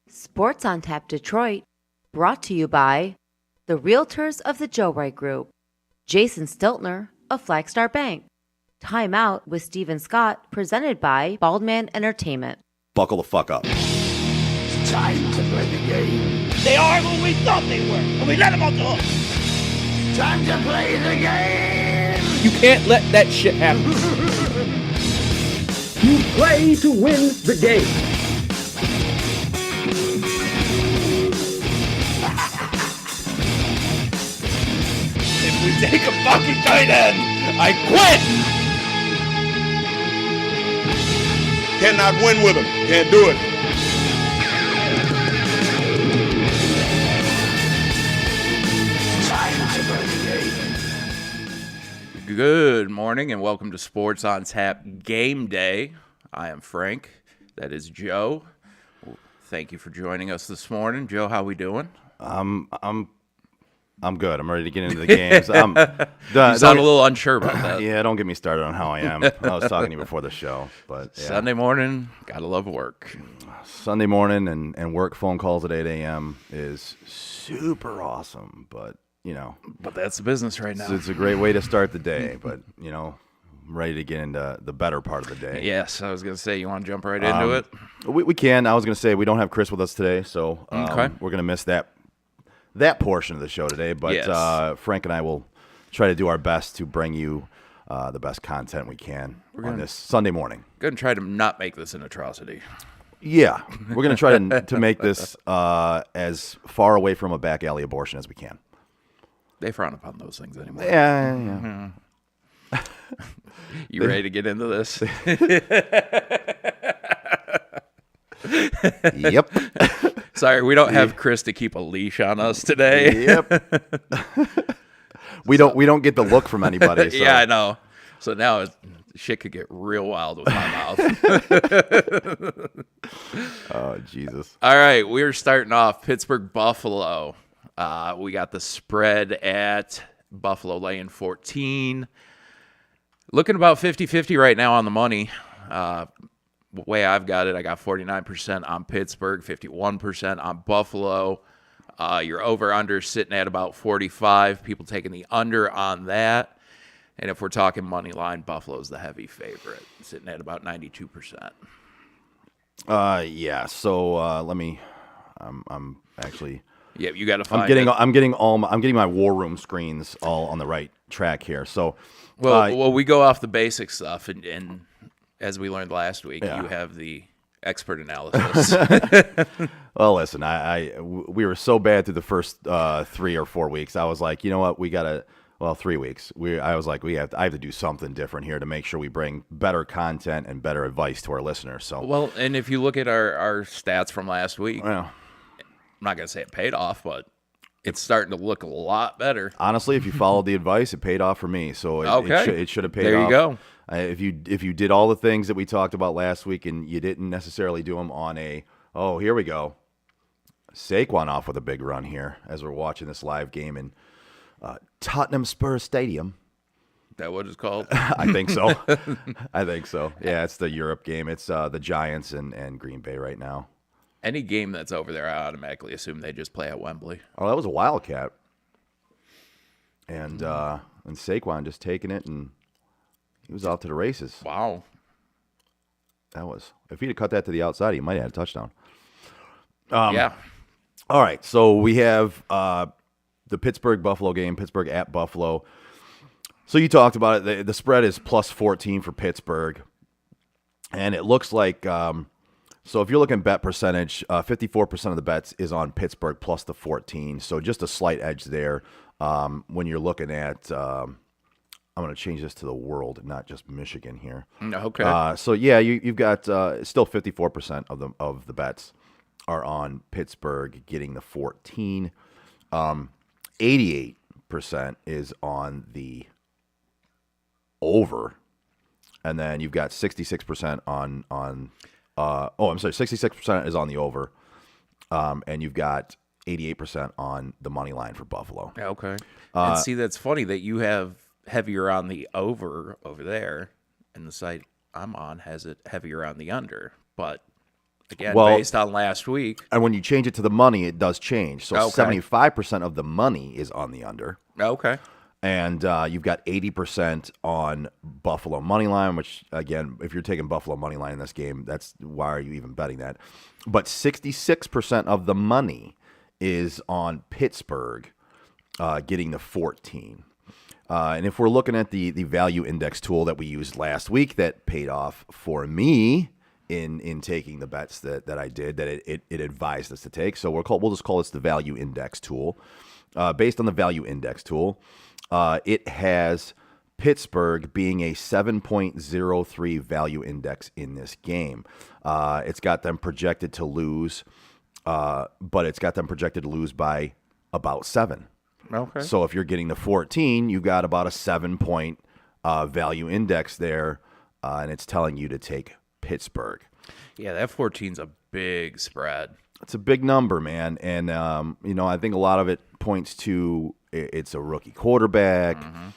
Sports on Tap Detroit, brought to you by the Realtors of the Joe Wright Group, Jason Stiltner of Flagstar Bank, Time Out with Steven Scott, presented by Baldman Entertainment. Buckle the fuck up. It's time to play the game. They are who we thought they were, and we let them off the hook. Time to play the game. You can't let that shit happen. You play to win the game. If we take a fucking tight end, I quit! Cannot win with him. Can't do it. Time to play the game. Good morning and welcome to Sports on Tap Game Day. I am Frank. That is Joe. Thank you for joining us this morning. Joe, how we doing? I'm good. I'm ready to get into the games. You sound a little unsure about that. Yeah, don't get me started on how I am. I was talking to you before the show, but yeah. Sunday morning, gotta love work. Sunday morning and work phone calls at 8 a.m. is super awesome, but you know. But that's the business right now. It's a great way to start the day, but you know, I'm ready to get into the better part of the day. Yes, I was gonna say, you want to jump right into it? We can. I was gonna say we don't have Chris with us today, so Okay. we're gonna miss that portion of the show today, but Yes. Frank and I will try to do our best to bring you the best content we can on this Sunday morning. Gonna try to not make this an atrocity. Yeah, we're going to try to make this as far away from a back alley abortion as we can. They frown upon those things anymore. Yeah. You ready to get into this? Yep. Sorry, we don't have Chris to keep a leash on us today. Yep. We don't get the look from anybody. So. Yeah, I know. So now shit could get real wild with my mouth. Oh, Jesus. All right, we're starting off Pittsburgh Buffalo. We got the spread at Buffalo laying 14. Looking about 50-50 right now on the money. The way I've got it, I got 49% on Pittsburgh, 51% on Buffalo. Your over-under sitting at about 45. People taking the under on that. And if we're talking money line, Buffalo's the heavy favorite, sitting at about 92%. Yeah. So let me. I'm actually. Yeah, you got to find. I'm getting my war room screens all on the right track here. So. Well, we go off the basic stuff, and as we learned last week, Yeah. you have the expert analysis. Well, listen, we were so bad through the first 3 or 4 weeks. I was like, you know what, we gotta. Well, 3 weeks. I was like, I have to do something different here to make sure we bring better content and better advice to our listeners. So, Well, and if you look at our stats from last week, well, I'm not going to say it paid off, but it's starting to look a lot better. honestly, if you followed the advice, it paid off for me. So it should have paid There off. you go. If you did all the things that we talked about last week and you didn't necessarily do them on here we go, Saquon off with a big run here as we're watching this live game in Tottenham Spurs Stadium. Is that what it's called? I think so. I think so. Yeah, it's the Europe game. It's the Giants and Green Bay right now. Any game that's over there, I automatically assume they just play at Wembley. Oh, that was a Wildcat. And Saquon just taking it, and he was off to the races. Wow. That was. If he'd have cut that to the outside, he might have had a touchdown. Yeah. All right, so we have the Pittsburgh-Buffalo game, Pittsburgh at Buffalo. So you talked about it. The spread is plus 14 for Pittsburgh. And it looks like, so if you're looking bet percentage, 54% of the bets is on Pittsburgh plus the 14. So just a slight edge there when you're looking at, I'm going to change this to the world, not just Michigan here. Okay. So yeah, you've got still 54% of the bets are on Pittsburgh getting the 14. 88% is on the over, and then you've got 66% on 66% is on the over, and you've got 88% on the money line for Buffalo. Okay. And see, that's funny that you have heavier on the over there, and the site I'm on has it heavier on the under. But again, based on last week. And when you change it to the money, it does change. So Okay. 75% of the money is on the under. Okay. And you've got 80% on Buffalo money line, which, again, if you're taking Buffalo money line in this game, that's why are you even betting that? But 66% of the money is on Pittsburgh getting the 14. And if we're looking at the value index tool that we used last week that paid off for me in taking the bets that I did, that it advised us to take. So we'll just call this the value index tool. Based on the value index tool, it has Pittsburgh being a 7.03 value index in this game. It's got them projected to lose, but it's got them projected to lose by about 7. Okay. So if you're getting the 14, you've got about a 7-point value index there, and it's telling you to take Pittsburgh. Yeah, that 14's a big spread. It's a big number, man. And, I think a lot of it points to it's a rookie quarterback. Mm-hmm.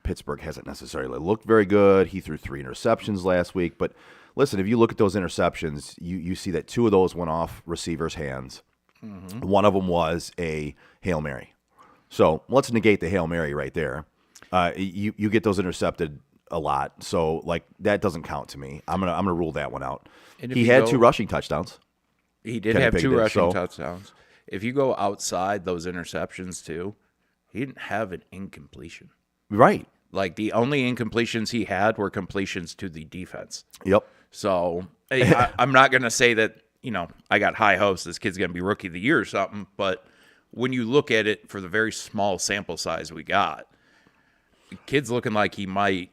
Pittsburgh hasn't necessarily looked very good. He threw 3 interceptions last week. But listen, if you look at those interceptions, you see that 2 of those went off receivers' hands. Mm-hmm. One of them was a Hail Mary. So let's negate the Hail Mary right there. You get those intercepted a lot. So, that doesn't count to me. I'm gonna rule that one out. He had 2 rushing touchdowns. He did Kenny have 2 Pickett, rushing so- touchdowns. If you go outside those interceptions too, he didn't have an incompletion. Right. Like the only incompletions he had were completions to the defense. Yep. So I'm not going to say that, I got high hopes this kid's going to be rookie of the year or something. But when you look at it for the very small sample size we got, the kid's looking like he might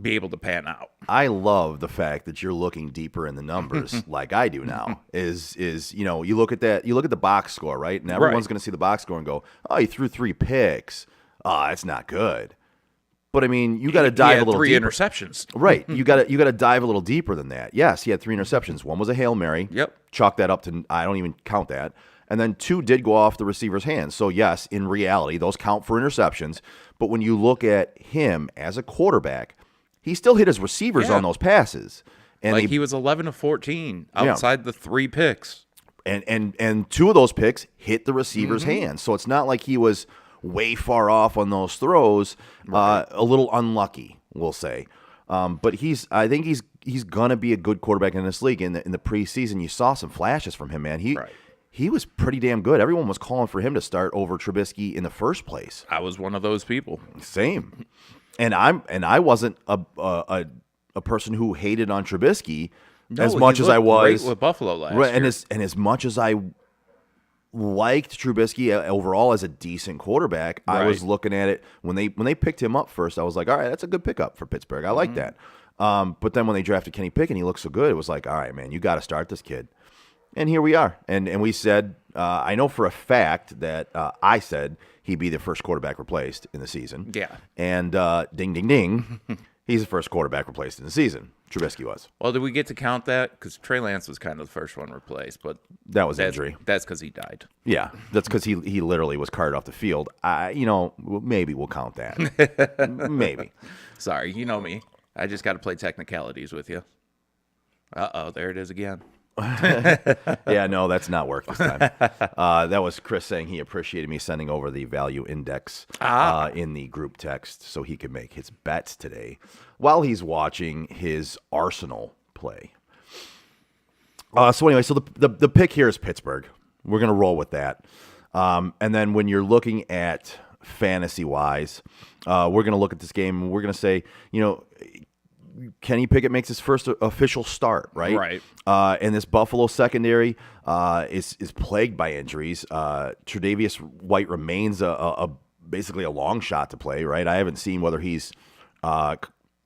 be able to pan out. I love the fact that you're looking deeper in the numbers like I do now. Is you look at the box score, right? And everyone's going to see the box score and go, "Oh, he threw 3 picks. Oh, that's not good." But I mean, you got to dive a little 3 deeper. interceptions. Right. You got to dive a little deeper than that. Yes, he had 3 interceptions. One was a Hail Mary. Yep. Chalk that up to, I don't even count that. And then 2 did go off the receiver's hands. So yes, in reality, those count for interceptions. But when you look at him as a quarterback, he still hit his receivers on those passes. And Like he was 11 of 14 outside the 3 picks. and 2 of those picks hit the receiver's hands. So it's not like he was way far off on those throws. A little unlucky, we'll say. But I think he's gonna be a good quarterback in this league. In the preseason, you saw some flashes from him, man. He was pretty damn good. Everyone was calling for him to start over Trubisky in the first place. I was one of those people. Same. And I wasn't a person who hated on Trubisky as much as I was great with Buffalo last right, year. and as much as I liked Trubisky overall as a decent quarterback, I was looking at it when they picked him up first. I was like, all right, that's a good pickup for Pittsburgh. I like that. But then when they drafted Kenny Pickett, and he looked so good, it was like, all right, man, you got to start this kid. And here we are. And we said, I know for a fact that I said he'd be the first quarterback replaced in the season. Yeah. And ding, ding, ding, he's the first quarterback replaced in the season. Trubisky was. Well, did we get to count that? Because Trey Lance was kind of the first one replaced, but That was injury. That's because he died. Yeah, that's because he literally was carted off the field. Maybe we'll count that. Maybe. Sorry, you know me. I just got to play technicalities with you. Uh-oh, there it is again. Yeah, no, that's not work this time. That was Chris saying he appreciated me sending over the value index in the group text so he could make his bets today while he's watching his Arsenal play. So anyway, so the pick here is Pittsburgh. We're going to roll with that. And then when you're looking at fantasy-wise, we're going to look at this game and we're going to say, Kenny Pickett makes his first official start, right? Right. And this Buffalo secondary is plagued by injuries. Tre'Davious White remains basically a long shot to play, right? I haven't seen whether he's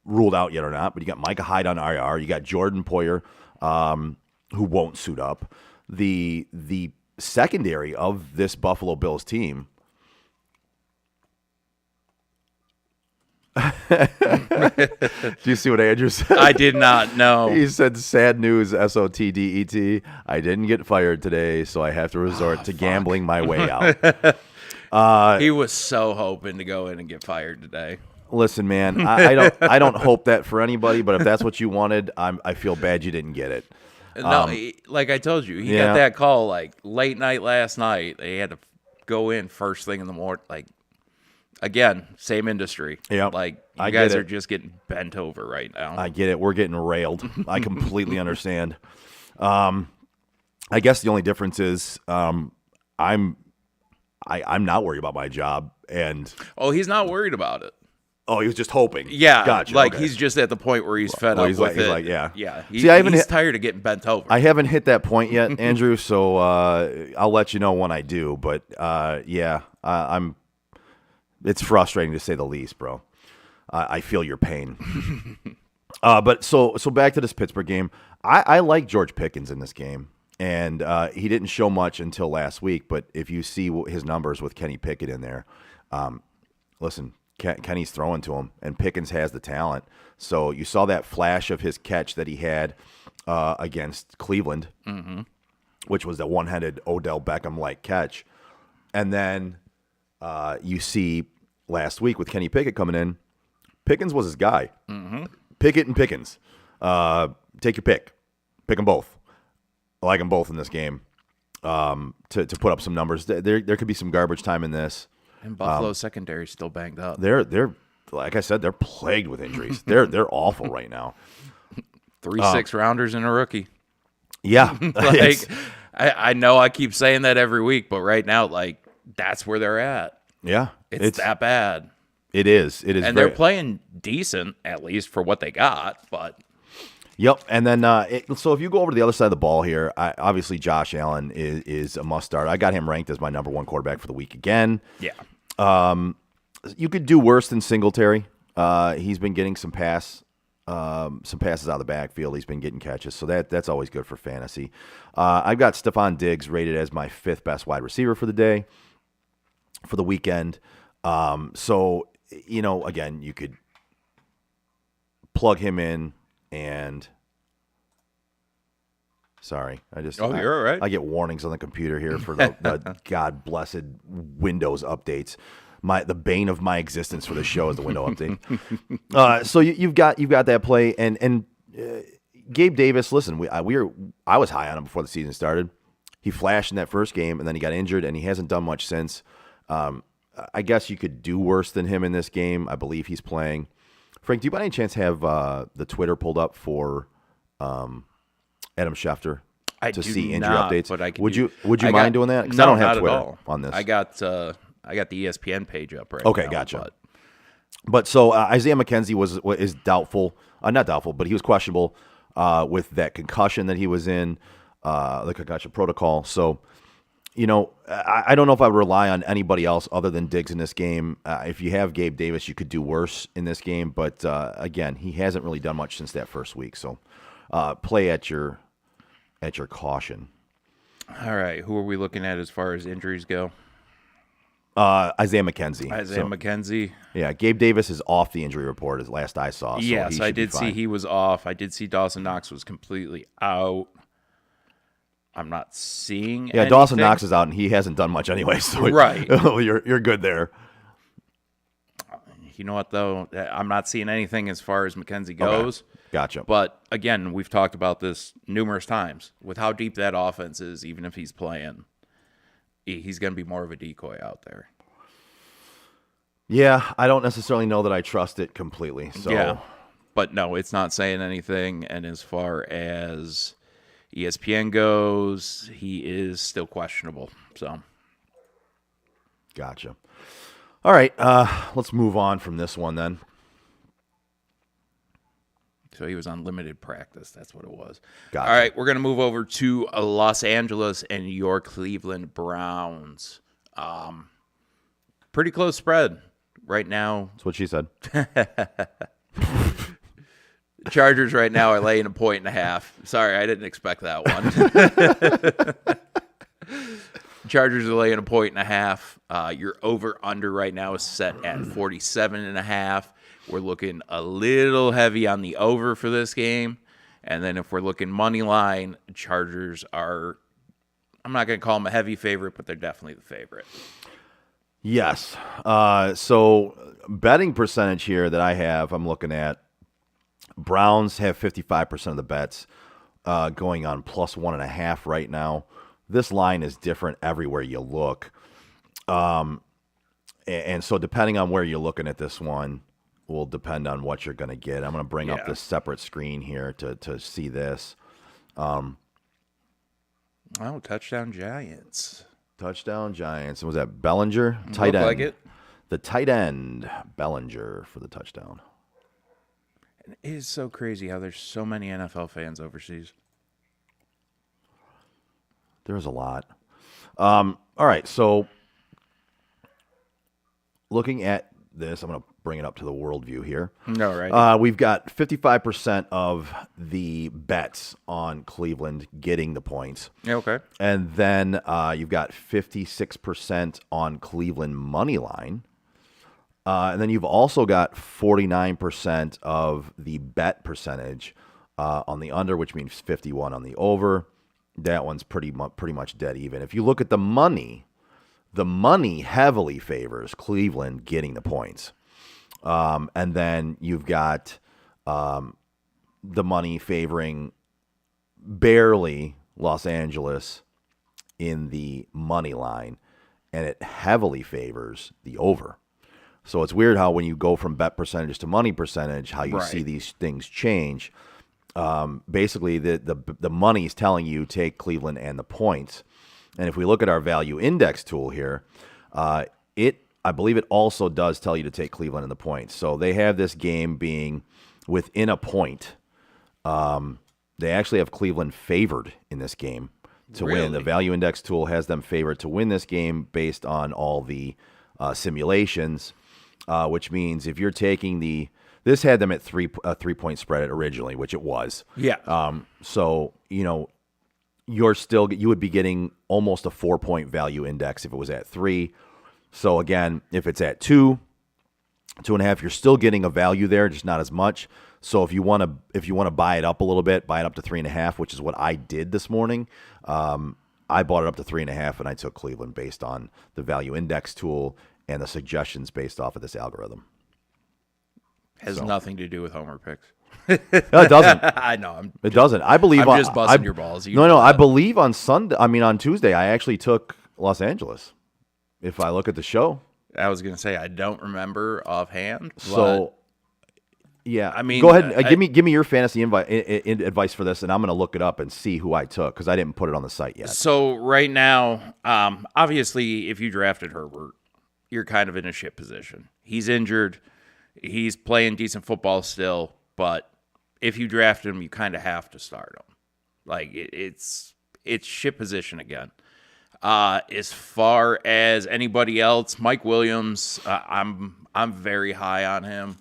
ruled out yet or not, but you got Micah Hyde on IR. You got Jordan Poyer, who won't suit up. The secondary of this Buffalo Bills team. Do you see what Andrew said? I did not know. He said, sad news, SOTDET. I didn't get fired today, so I have to resort to gambling my way out. He was so hoping to go in and get fired today. Listen, man, I don't hope that for anybody, but if that's what you wanted, I feel bad you didn't get it. No, like I told you, he got that call like late night last night. They had to go in first thing in the morning. Like, again, same industry. Yep. Like, I you get guys it. are just getting bent over right now. I get it. We're getting railed. I completely understand. I guess the only difference is I'm not worried about my job. And Oh, he's not worried about it. oh, he was just hoping. Yeah, Gotcha. like Okay. he's just at the point where he's fed Well, up he's with like- it. he's like, yeah. Yeah. See, I haven't he's hit- tired of getting bent over. I haven't hit that point yet, Andrew. So I'll let you know when I do. But it's frustrating to say the least, bro. I feel your pain. But so back to this Pittsburgh game. I like George Pickens in this game, and he didn't show much until last week. But if you see his numbers with Kenny Pickett in there, listen, Kenny's throwing to him, and Pickens has the talent. So you saw that flash of his catch that he had against Cleveland, which was the one-handed Odell Beckham-like catch. And then you see last week with Kenny Pickett coming in, Pickens was his guy. Pickett and Pickens. Take your pick. Pick them both. I like them both in this game to put up some numbers. There could be some garbage time in this. And Buffalo's secondary is still banged up. They're like I said, they're plagued with injuries. They're awful right now. 3 6-rounders and a rookie. Yeah. Like, I know I keep saying that every week, but right now, like, that's where they're at. Yeah. It's that bad. It is. It is. And they're playing decent, at least for what they got. But Yep. And then, so if you go over to the other side of the ball here, obviously Josh Allen is a must start. I got him ranked as my number 1 quarterback for the week again. yeah, You could do worse than Singletary. He's been getting some passes out of the backfield. He's been getting catches, so that's always good for fantasy. I've got Stephon Diggs rated as my 5th best wide receiver for the day, for the weekend. So, again, you could plug him in and... Sorry, you're all right. I get warnings on the computer here for the God blessed Windows updates. The bane of my existence for the show is the window update. So you've got that play, and Gabe Davis. Listen, I was high on him before the season started. He flashed in that first game, and then he got injured, and he hasn't done much since. I guess you could do worse than him in this game. I believe he's playing. Frank, do you by any chance have the Twitter pulled up for Adam Schefter to see injury updates? But I can would you mind doing that? Because I don't have Twitter on this. I got the ESPN page up right okay, now. Gotcha. But so Isaiah McKenzie is doubtful, not doubtful, but he was questionable with that concussion that he was in, the concussion protocol. So, I don't know if I would rely on anybody else other than Diggs in this game. If you have Gabe Davis, you could do worse in this game. But again, he hasn't really done much since that first week. So play at your caution. All right, who are we looking at as far as injuries go? Isaiah McKenzie. McKenzie. Yeah, Gabe Davis is off the injury report as last I saw. So yes, I did see he was off. I did see Dawson Knox was completely out. I'm not seeing anything. Dawson Knox is out, and he hasn't done much anyway. So right. You're good there. You know what, though? I'm not seeing anything as far as McKenzie goes. Okay. Gotcha. But, again, we've talked about this numerous times. With how deep that offense is, even if he's playing, he's going to be more of a decoy out there. Yeah, I don't necessarily know that I trust it completely. So. Yeah, but no, it's not saying anything. And as far as ESPN goes, he is still questionable. So, gotcha. All right, let's move on from this one then. So he was on limited practice. That's what it was. Gotcha. All right, we're going to move over to Los Angeles and your Cleveland Browns. Pretty close spread right now. That's what she said. Chargers right now are laying 1.5. Sorry, I didn't expect that one. Chargers are laying 1.5. Your over-under right now is set at 47.5. We're looking a little heavy on the over for this game. And then if we're looking money line, Chargers are, I'm not going to call them a heavy favorite, but they're definitely the favorite. Yes. So betting percentage here that I have, I'm looking at, Browns have 55% of the bets going on plus 1.5 right now. This line is different everywhere you look. And so depending on where you're looking at this one will depend on what you're going to get. I'm going to bring up this separate screen here to see this. Touchdown Giants. Touchdown Giants. And was that Bellinger? Tight end. Like it. The tight end, Bellinger, for the touchdown. And it is so crazy how there's so many NFL fans overseas. There's a lot. All right, so looking at this, I'm going to bring it up to the worldview here. No, right. We've got 55% of the bets on Cleveland getting the points. Yeah, okay. And then you've got 56% on Cleveland money line. And then you've also got 49% of the bet percentage on the under, which means 51 on the over. That one's pretty much dead even. If you look at the money heavily favors Cleveland getting the points. And then you've got the money favoring barely Los Angeles in the money line, and it heavily favors the over. So it's weird how when you go from bet percentage to money percentage, how you see these things change. Basically, the money's telling you take Cleveland and the points. And if we look at our value index tool here, I believe it also does tell you to take Cleveland and the points. So they have this game being within a point. They actually have Cleveland favored in this game to win. The value index tool has them favored to win this game based on all the simulations. which means if you're taking this had them at 3-point spread originally, which it was. Yeah. So, you would be getting almost a 4-point value index if it was at 3. So again, if it's at 2.5, you're still getting a value there, just not as much. So if you want to buy it up a little bit, buy it up to 3.5, which is what I did this morning. I bought it up to 3.5, and I took Cleveland based on the value index tool and the suggestions based off of this algorithm. Has nothing to do with Homer picks. No, it doesn't. I know. It doesn't. I believe I'm just busting your balls. You No, know I that. believe on Tuesday, I actually took Los Angeles. If I look at the show. I was gonna say I don't remember offhand. So, yeah. I mean, go ahead. Give me your fantasy advice for this, and I'm going to look it up and see who I took because I didn't put it on the site yet. So right now, obviously, if you drafted Herbert, you're kind of in a shit position. He's injured. He's playing decent football still, but if you drafted him, you kind of have to start him. Like it's shit position again. As far as anybody else, Mike Williams, I'm very high on him.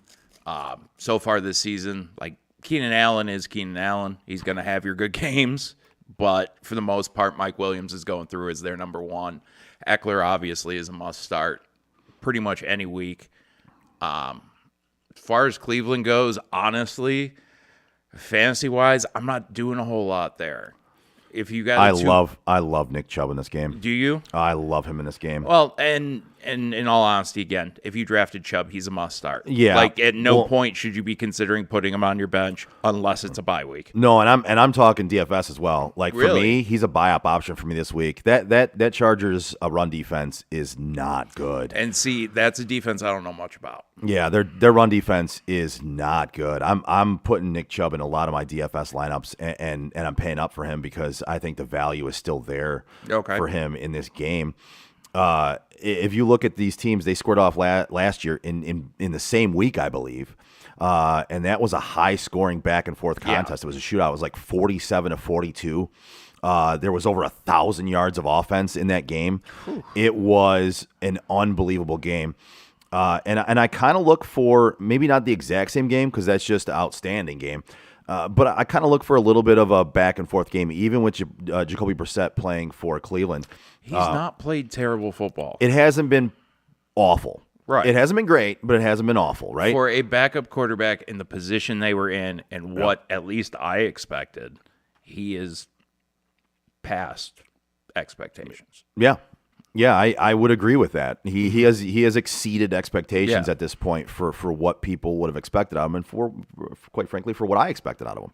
So far this season, like Keenan Allen is Keenan Allen. He's going to have your good games, but for the most part, Mike Williams is going through as their number one. Eckler obviously is a must start pretty much any week. As far as Cleveland goes, honestly, fantasy wise, I'm not doing a whole lot there. If you got, I love Nick Chubb in this game. Do you? I love him in this game. Well, and in all honesty, again, if you drafted Chubb, he's a must start. Yeah. Like at no point should you be considering putting him on your bench unless it's a bye week. No, and I'm talking DFS as well. Like for Really? me, he's a buy up option for me this week. That Chargers run defense is not good. And see, that's a defense I don't know much about. Yeah, their run defense is not good. I'm putting Nick Chubb in a lot of my DFS lineups, and I'm paying up for him because I think the value is still there for him in this game. If you look at these teams, they scored off last year in the same week, I believe, and that was a high scoring back and forth contest. It was a shootout. It was like 47-42. There was over 1,000 yards of offense in that game. It was an unbelievable game. And I kind of look for maybe not the exact same game because that's just an outstanding game. But I kind of look for a little bit of a back and forth game, even with Jacoby Brissett playing for Cleveland. He's not played terrible football. It hasn't been awful. Right. It hasn't been great, but it hasn't been awful, right? For a backup quarterback in the position they were in and what at least I expected, he is past expectations. Yeah. Yeah, I would agree with that. He has exceeded expectations at this point for what people would have expected out of him, and for quite frankly for what I expected out of him.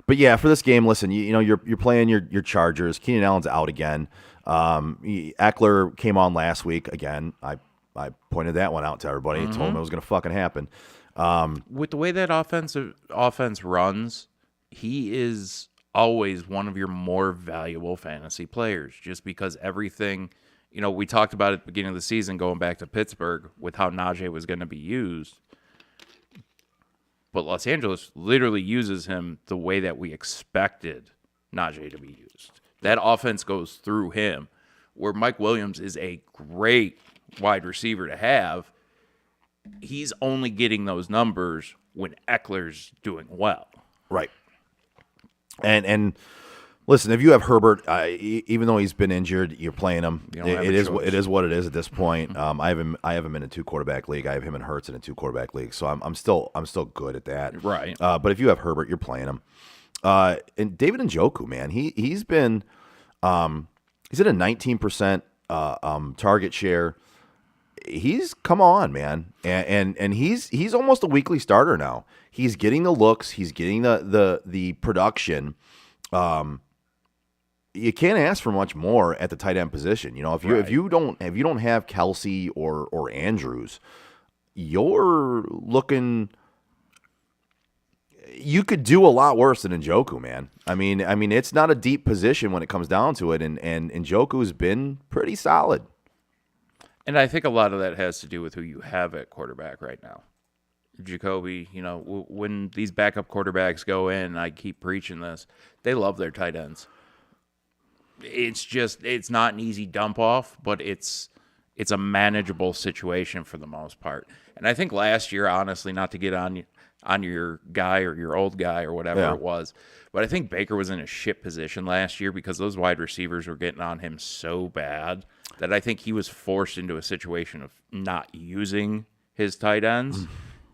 But yeah, for this game, listen, you're playing your Chargers. Keenan Allen's out again. Eckler came on last week again. I pointed that one out to everybody. Told him it was going to fucking happen. With the way that offense runs, he is always one of your more valuable fantasy players just because everything, we talked about at the beginning of the season going back to Pittsburgh with how Najee was going to be used. But Los Angeles literally uses him the way that we expected Najee to be used. That offense goes through him, where Mike Williams is a great wide receiver to have. He's only getting those numbers when Eckler's doing well. Right. And listen, if you have Herbert, even though he's been injured, you're playing him. It is what it is at this point. I have him in a 2-quarterback league. I have him and Hurts in a 2-quarterback league. So I'm still good at that. Right. But if you have Herbert, you're playing him. And David Njoku, man, he's been he's at a 19% target share. He's come on, man, and he's almost a weekly starter now. He's getting the looks, he's getting the production. You can't ask for much more at the tight end position. If you don't have Kelsey or Andrews, you're looking. You could do a lot worse than Njoku, man. I mean, it's not a deep position when it comes down to it, and Njoku's been pretty solid. And I think a lot of that has to do with who you have at quarterback right now. Jacoby, when these backup quarterbacks go in, I keep preaching this, they love their tight ends. It's not an easy dump off, but it's it's a manageable situation for the most part. And I think last year, honestly, not to get on your guy or your old guy or whatever it was, but I think Baker was in a shit position last year because those wide receivers were getting on him so bad that I think he was forced into a situation of not using his tight ends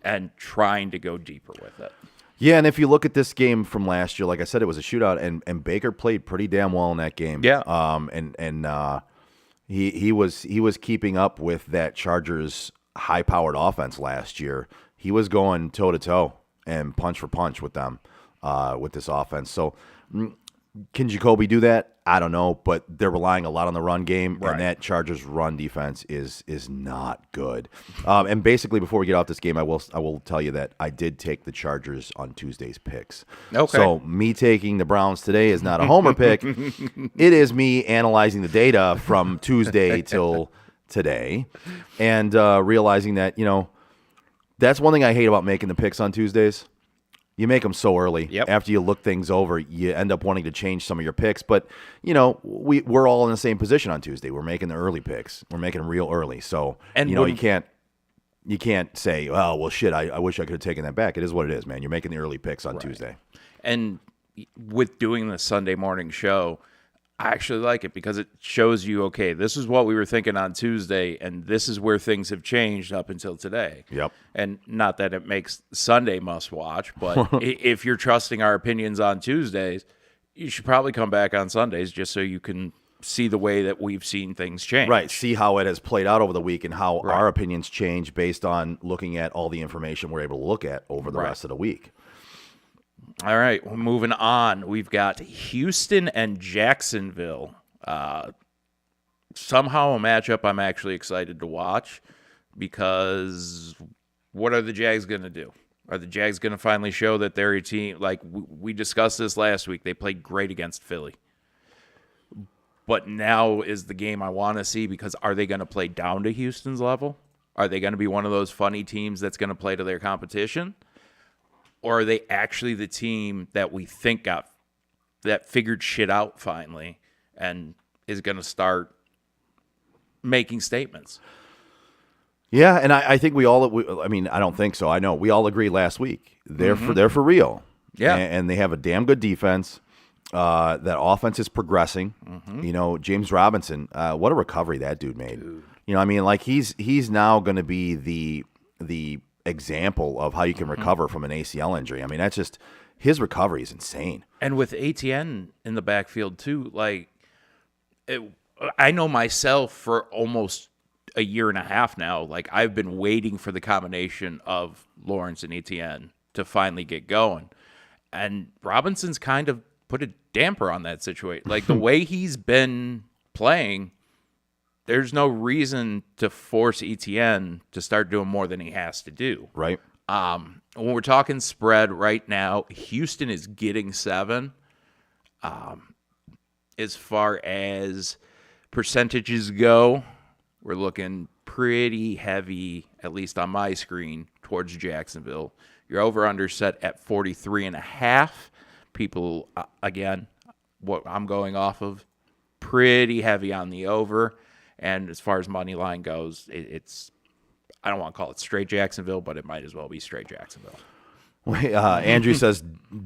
and trying to go deeper with it. Yeah, and if you look at this game from last year, like I said, it was a shootout, and Baker played pretty damn well in that game. Yeah. He was keeping up with that Chargers high-powered offense last year. He was going toe-to-toe and punch for punch with them with this offense. So can Jacoby do that? I don't know, but they're relying a lot on the run game, and that Chargers run defense is not good. And basically, before we get off this game, I will tell you that I did take the Chargers on Tuesday's picks. Okay. So me taking the Browns today is not a homer pick. It is me analyzing the data from Tuesday till today and realizing that, that's one thing I hate about making the picks on Tuesdays. You make them so early. Yep. After you look things over, you end up wanting to change some of your picks. But, we're all in the same position on Tuesday. We're making the early picks. We're making them real early. So, and you can't say, oh, well, shit, I wish I could have taken that back. It is what it is, man. You're making the early picks on Tuesday. And with doing the Sunday morning show, I actually like it because it shows you, okay, this is what we were thinking on Tuesday, and this is where things have changed up until today. Yep. And not that it makes Sunday must watch, but if you're trusting our opinions on Tuesdays, you should probably come back on Sundays just so you can see the way that we've seen things change. Right. See how it has played out over the week and how our opinions change based on looking at all the information we're able to look at over the rest of the week. All right, well, moving on. We've got Houston and Jacksonville. Somehow a matchup I'm actually excited to watch because what are the Jags going to do? Are the Jags going to finally show that they're a team? Like we discussed this last week. They played great against Philly. But now is the game I want to see because are they going to play down to Houston's level? Are they going to be one of those funny teams that's going to play to their competition? Or are they actually the team that we think that figured shit out finally and is going to start making statements? Yeah, and I think I don't think so. I know we all agreed last week. They're for real. Yeah. And they have a damn good defense. That offense is progressing. James Robinson, what a recovery that dude made. He's now going to be the example of how you can recover from an ACL injury. I mean, that's just his recovery is insane. And with ATN in the backfield too, I know myself for almost a year and a half now, like I've been waiting for the combination of Lawrence and ATN to finally get going. And Robinson's kind of put a damper on that situation. Like the way he's been playing, there's no reason to force ETN to start doing more than he has to do. Right. When we're talking spread right now, Houston is getting 7. As far as percentages go, we're looking pretty heavy, at least on my screen, towards Jacksonville. Your over-under set at 43.5. People, again, what I'm going off of, pretty heavy on the over. And as far as money line goes, it's I don't want to call it straight Jacksonville, but it might as well be straight Jacksonville. Andrew says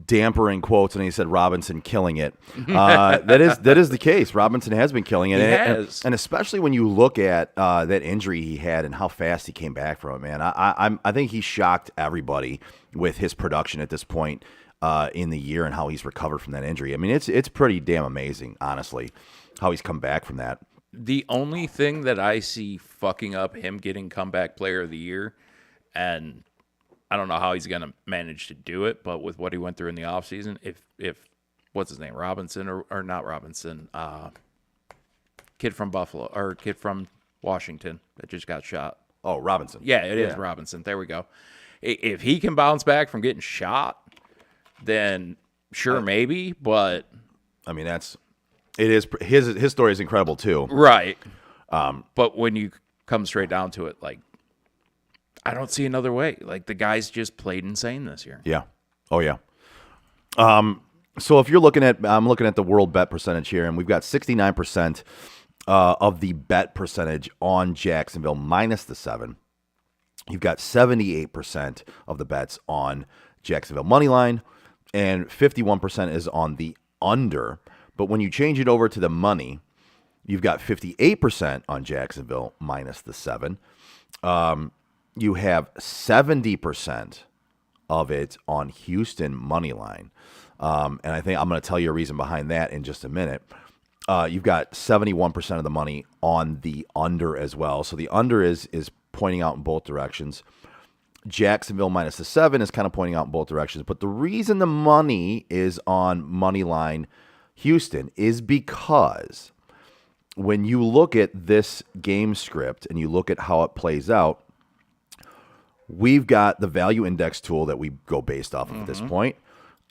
dampering quotes, and he said Robinson killing it. That is the case. Robinson has been killing it, and especially when you look at that injury he had and how fast he came back from it. Man, I think he shocked everybody with his production at this point in the year and how he's recovered from that injury. I mean, it's pretty damn amazing, honestly, how he's come back from that. The only thing that I see fucking up him getting comeback player of the year, and I don't know how he's going to manage to do it, but with what he went through in the offseason, if what's his name, Robinson or not Robinson, kid from Buffalo or kid from Washington that just got shot. Oh, Robinson. Yeah, it is Robinson. There we go. If he can bounce back from getting shot, then sure, maybe, but I mean, it is his story is incredible too. Right. But when you come straight down to it, like, I don't see another way. Like, the guy's just played insane this year. Yeah. Oh, yeah. So if you're I'm looking at the world bet percentage here, and we've got 69% of the bet percentage on Jacksonville minus the 7. You've got 78% of the bets on Jacksonville money line, and 51% is on the under. But when you change it over to the money, you've got 58% on Jacksonville minus the 7. You have 70% of it on Houston money line. And I think I'm going to tell you a reason behind that in just a minute. You've got 71% of the money on the under as well. So the under is pointing out in both directions. Jacksonville minus the 7 is kind of pointing out in both directions. But the reason the money is on money line Houston is because when you look at this game script and you look at how it plays out, we've got the value index tool that we go based off of at this point,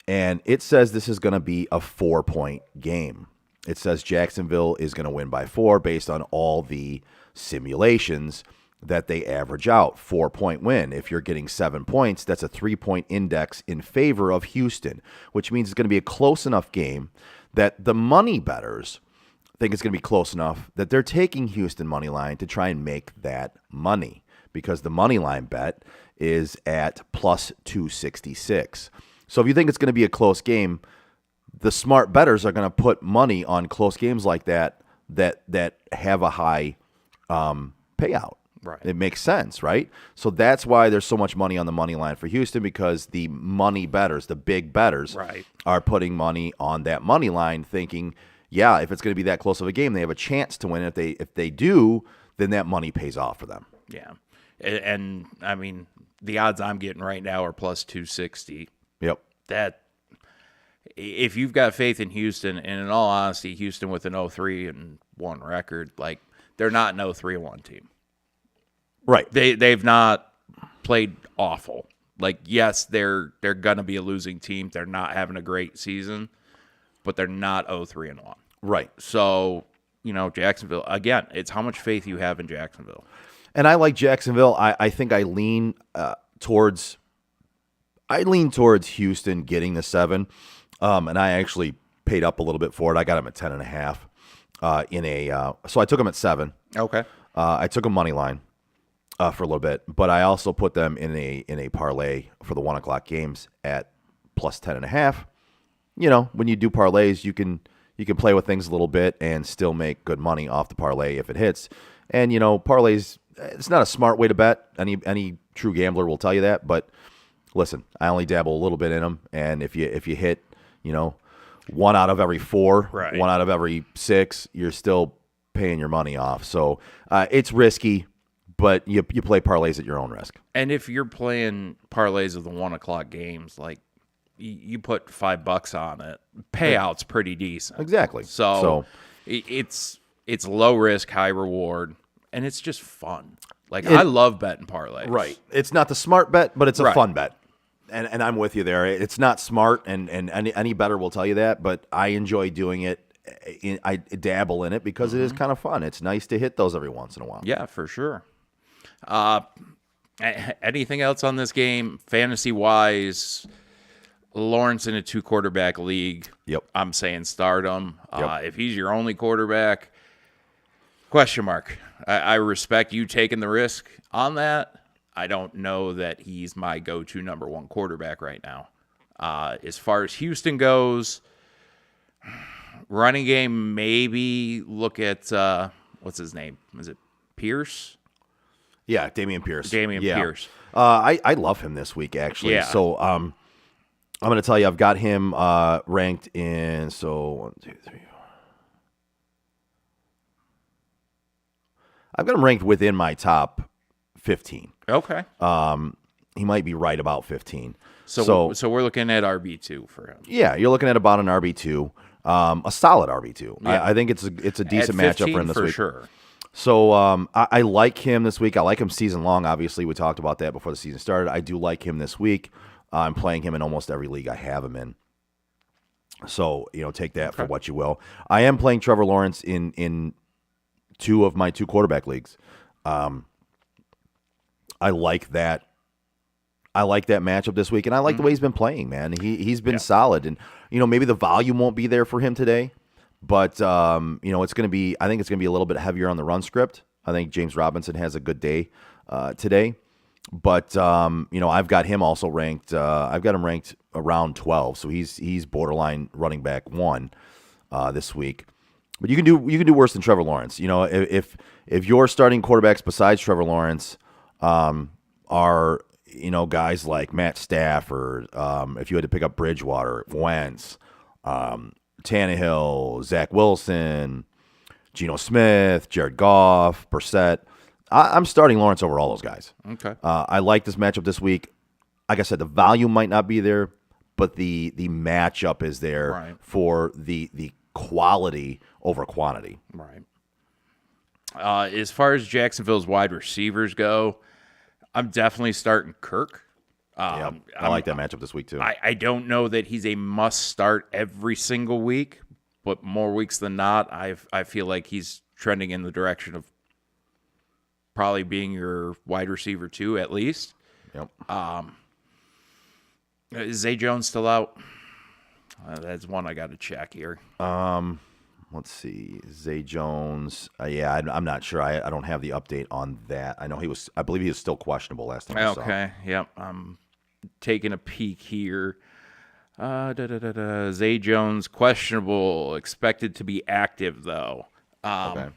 and it says this is going to be a 4-point game. It says Jacksonville is going to win by 4 based on all the simulations that they average out. 4-point win. If you're getting 7 points, that's a 3-point index in favor of Houston, which means it's going to be a close enough game that the money bettors think it's going to be close enough that they're taking Houston money line to try and make that money, because the money line bet is at plus 266. So if you think it's going to be a close game, the smart bettors are going to put money on close games like that have a high payout. Right. It makes sense, right? So that's why there's so much money on the money line for Houston, because the money bettors, the big bettors, Right. are putting money on that money line, thinking, yeah, if it's going to be that close of a game, they have a chance to win. If they do, then that money pays off for them. Yeah. And I mean, the odds I'm getting right now are plus 260. Yep. That if you've got faith in Houston, and in all honesty, Houston with an 0-3-1 record, like, they're not an 0-3-1 team. Right. They've not played awful. Like, yes, they're gonna be a losing team. They're not having a great season, but they're not 0-3-1. Right. So, Jacksonville, again, it's how much faith you have in Jacksonville. And I like Jacksonville. I think I lean towards Houston getting the 7. And I actually paid up a little bit for it. I got them at 10.5 so I took them at 7. Okay. I took a money line for a little bit, but I also put them in a parlay for the 1 o'clock games at plus 10.5. When you do parlays, you can play with things a little bit and still make good money off the parlay if it hits. And parlays, it's not a smart way to bet. Any true gambler will tell you that. But listen, I only dabble a little bit in them, and if you hit, 1 out of every 4, Right. 1 out of every 6, you're still paying your money off. So it's risky, but you play parlays at your own risk. And if you're playing parlays of the 1 o'clock games, like, you put $5 on it, payout's pretty decent. Exactly. So it's low risk, high reward, and it's just fun. Like, I love betting parlays. Right. It's not the smart bet, but it's a Right. fun bet. And I'm with you there. It's not smart, and any bettor will tell you that, but I enjoy doing it. I dabble in it because it is kind of fun. It's nice to hit those every once in a while. Yeah, for sure. Anything else on this game, fantasy-wise? Lawrence in a 2-quarterback league. Yep. I'm saying start him. Yep. If he's your only quarterback, question mark. I respect you taking the risk on that. I don't know that he's my go-to number 1 quarterback right now. As far as Houston goes, running game, maybe look at, what's his name? Is it Pierce? Yeah, Dameon Pierce. Pierce. I love him this week, actually. Yeah. So I'm going to tell you, I've got him ranked in, 1, 2, 3, 4. I've got him ranked within my top 15. Okay. He might be right about 15. So we're looking at RB2 for him. Yeah, you're looking at about an RB2, a solid RB2. Yeah. I think it's a decent matchup for him this for week. sure. So I like him this week. I like him season long. Obviously, we talked about that before the season started. I do like him this week. I'm playing him in almost every league I have him in. So, take that for what you will. I am playing Trevor Lawrence in 2 of my 2 quarterback leagues. I like that. I like that matchup this week, and I like the way he's been playing, man. He's been solid, and maybe the volume won't be there for him today, But it's going to be. I think it's going to be a little bit heavier on the run script. I think James Robinson has a good day today. But I've got him also ranked. I've got him ranked around 12, so he's borderline running back 1 this week. But you can do worse than Trevor Lawrence. If your starting quarterbacks besides Trevor Lawrence are guys like Matt Stafford, if you had to pick up Bridgewater, Wentz, Tannehill, Zach Wilson, Geno Smith, Jared Goff, Brissett. I'm starting Lawrence over all those guys. Okay. I like this matchup this week. Like I said, the volume might not be there, but the matchup is there for the quality over quantity. Right. As far as Jacksonville's wide receivers go, I'm definitely starting Kirk. I like that matchup this week too. I don't know that he's a must start every single week, but more weeks than not, I feel like he's trending in the direction of probably being your wide receiver 2 at least. Yep. Is Zay Jones still out? That's one I got to check here. Let's see, Zay Jones. I'm not sure. I don't have the update on that. I know I believe he was still questionable last time I saw. Okay. Yep. I'm taking a peek here. Zay Jones questionable, expected to be active though. Okay.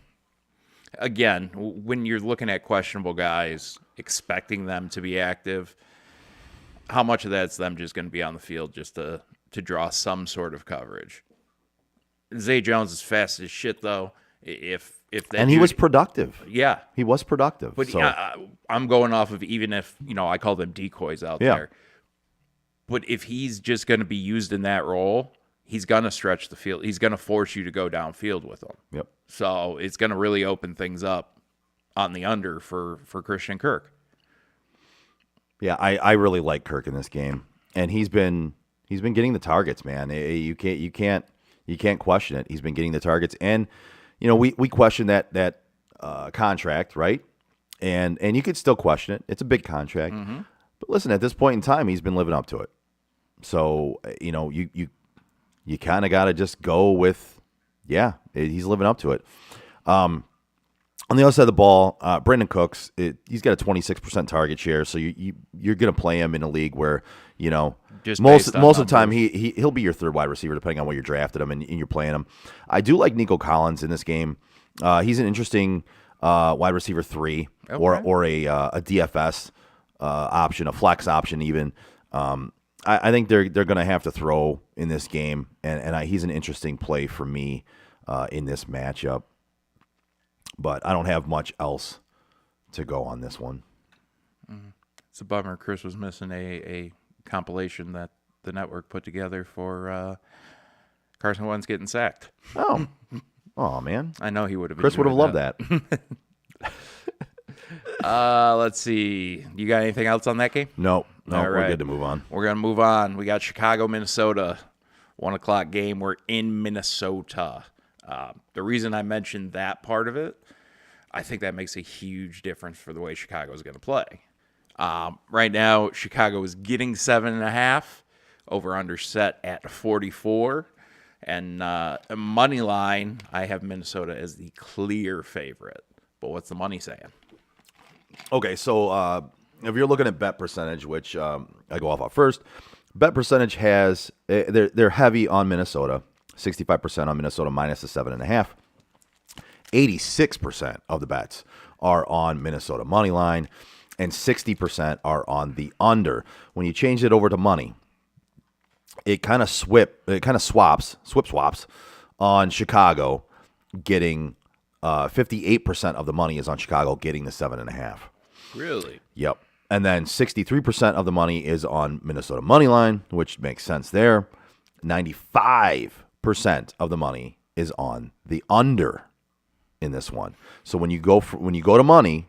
Again, when you're looking at questionable guys, expecting them to be active, how much of that's them just going to be on the field just to draw some sort of coverage? Zay Jones is fast as shit, though. If that he was productive. Yeah, he was productive. But so. I'm going off of even if I call them decoys out there. But if he's just going to be used in that role, he's going to stretch the field. He's going to force you to go downfield with him. Yep. So it's going to really open things up on the under for Christian Kirk. Yeah, I really like Kirk in this game, and he's been getting the targets, man. You can't question it. He's been getting the targets, and we question that contract, right? And you could still question it. It's a big contract, but listen, at this point in time, he's been living up to it. So you kind of got to just go with, he's living up to it. On the other side of the ball, Brandon Cooks, he's got a 26% target share, so you're going to play him in a league where just most of the time he'll be your third wide receiver depending on where you drafted him and you're playing him. I do like Nico Collins in this game. He's an interesting wide receiver 3 or a DFS option, a flex option even. I think they're going to have to throw in this game, and he's an interesting play for me in this matchup. But I don't have much else to go on this one. It's a bummer. Chris was missing a compilation that the network put together for Carson Wentz getting sacked. Oh, man. I know he would have. Chris would have loved that. Let's see. You got anything else on that game? No, All we're right. good to move on. We're going to move on. We got Chicago, Minnesota, 1:00 game. We're in Minnesota. The reason I mentioned that part of it, I think that makes a huge difference for the way Chicago is going to play. Right now, Chicago is getting 7.5, over under set at 44. And money line, I have Minnesota as the clear favorite. But what's the money saying? Okay, so if you're looking at bet percentage, which I go off first, bet percentage has they're heavy on Minnesota, 65% on Minnesota minus the 7.5. 86% of the bets are on Minnesota money line, and 60% are on the under. When you change it over to money, it kind of swaps on Chicago getting 58% of the money is on Chicago getting the 7.5. Really? Yep. And then 63% of the money is on Minnesota money line, which makes sense there. 95% of the money is on the under in this one. So when you go to money,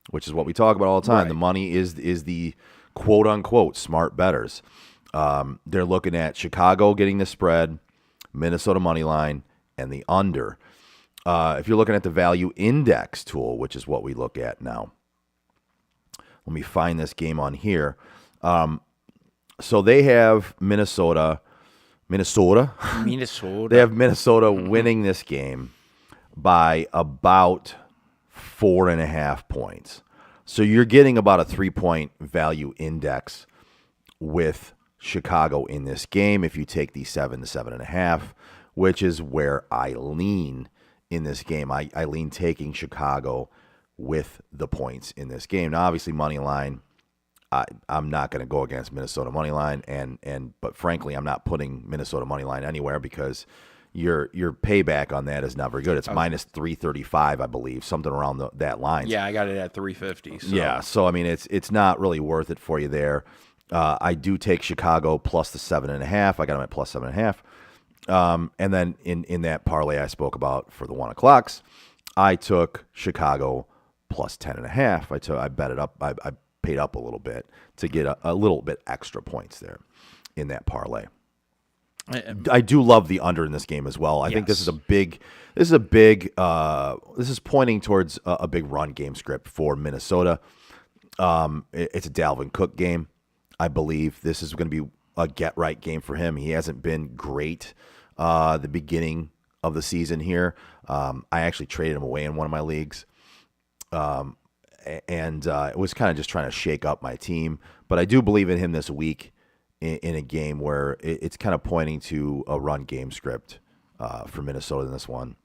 which is what we talk about all the time, the money is the quote unquote smart bettors. They're looking at Chicago getting the spread, Minnesota money line, and the under. If you're looking at the value index tool, which is what we look at now, let me find this game on here. So they have Minnesota Minnesota. Minnesota. They have Minnesota winning this game by about 4.5 points. So you're getting about a 3-point value index with Chicago in this game if you take the 7 to 7.5, which is where I lean in this game. I lean taking Chicago with the points in this game. Now, obviously, money line, I'm not going to go against Minnesota money line, but frankly, I'm not putting Minnesota money line anywhere because your payback on that is not very good. It's minus 335, I believe, something around that line. Yeah, I got it at 350. So. Yeah, so I mean, it's not really worth it for you there. I do take Chicago plus the 7.5. I got them at plus 7.5. And then in that parlay I spoke about for the 1 o'clocks, I took Chicago plus 10.5. I bet it up. I paid up a little bit to get a little bit extra points there in that parlay. I do love the under in this game as well. I think this is pointing towards a big run game script for Minnesota. It's a Dalvin Cook game. I believe this is going to be a get-right game for him. He hasn't been great the beginning of the season here. I actually traded him away in one of my leagues. And it was kind of just trying to shake up my team. But I do believe in him this week in a game where it's kind of pointing to a run game script for Minnesota in this one.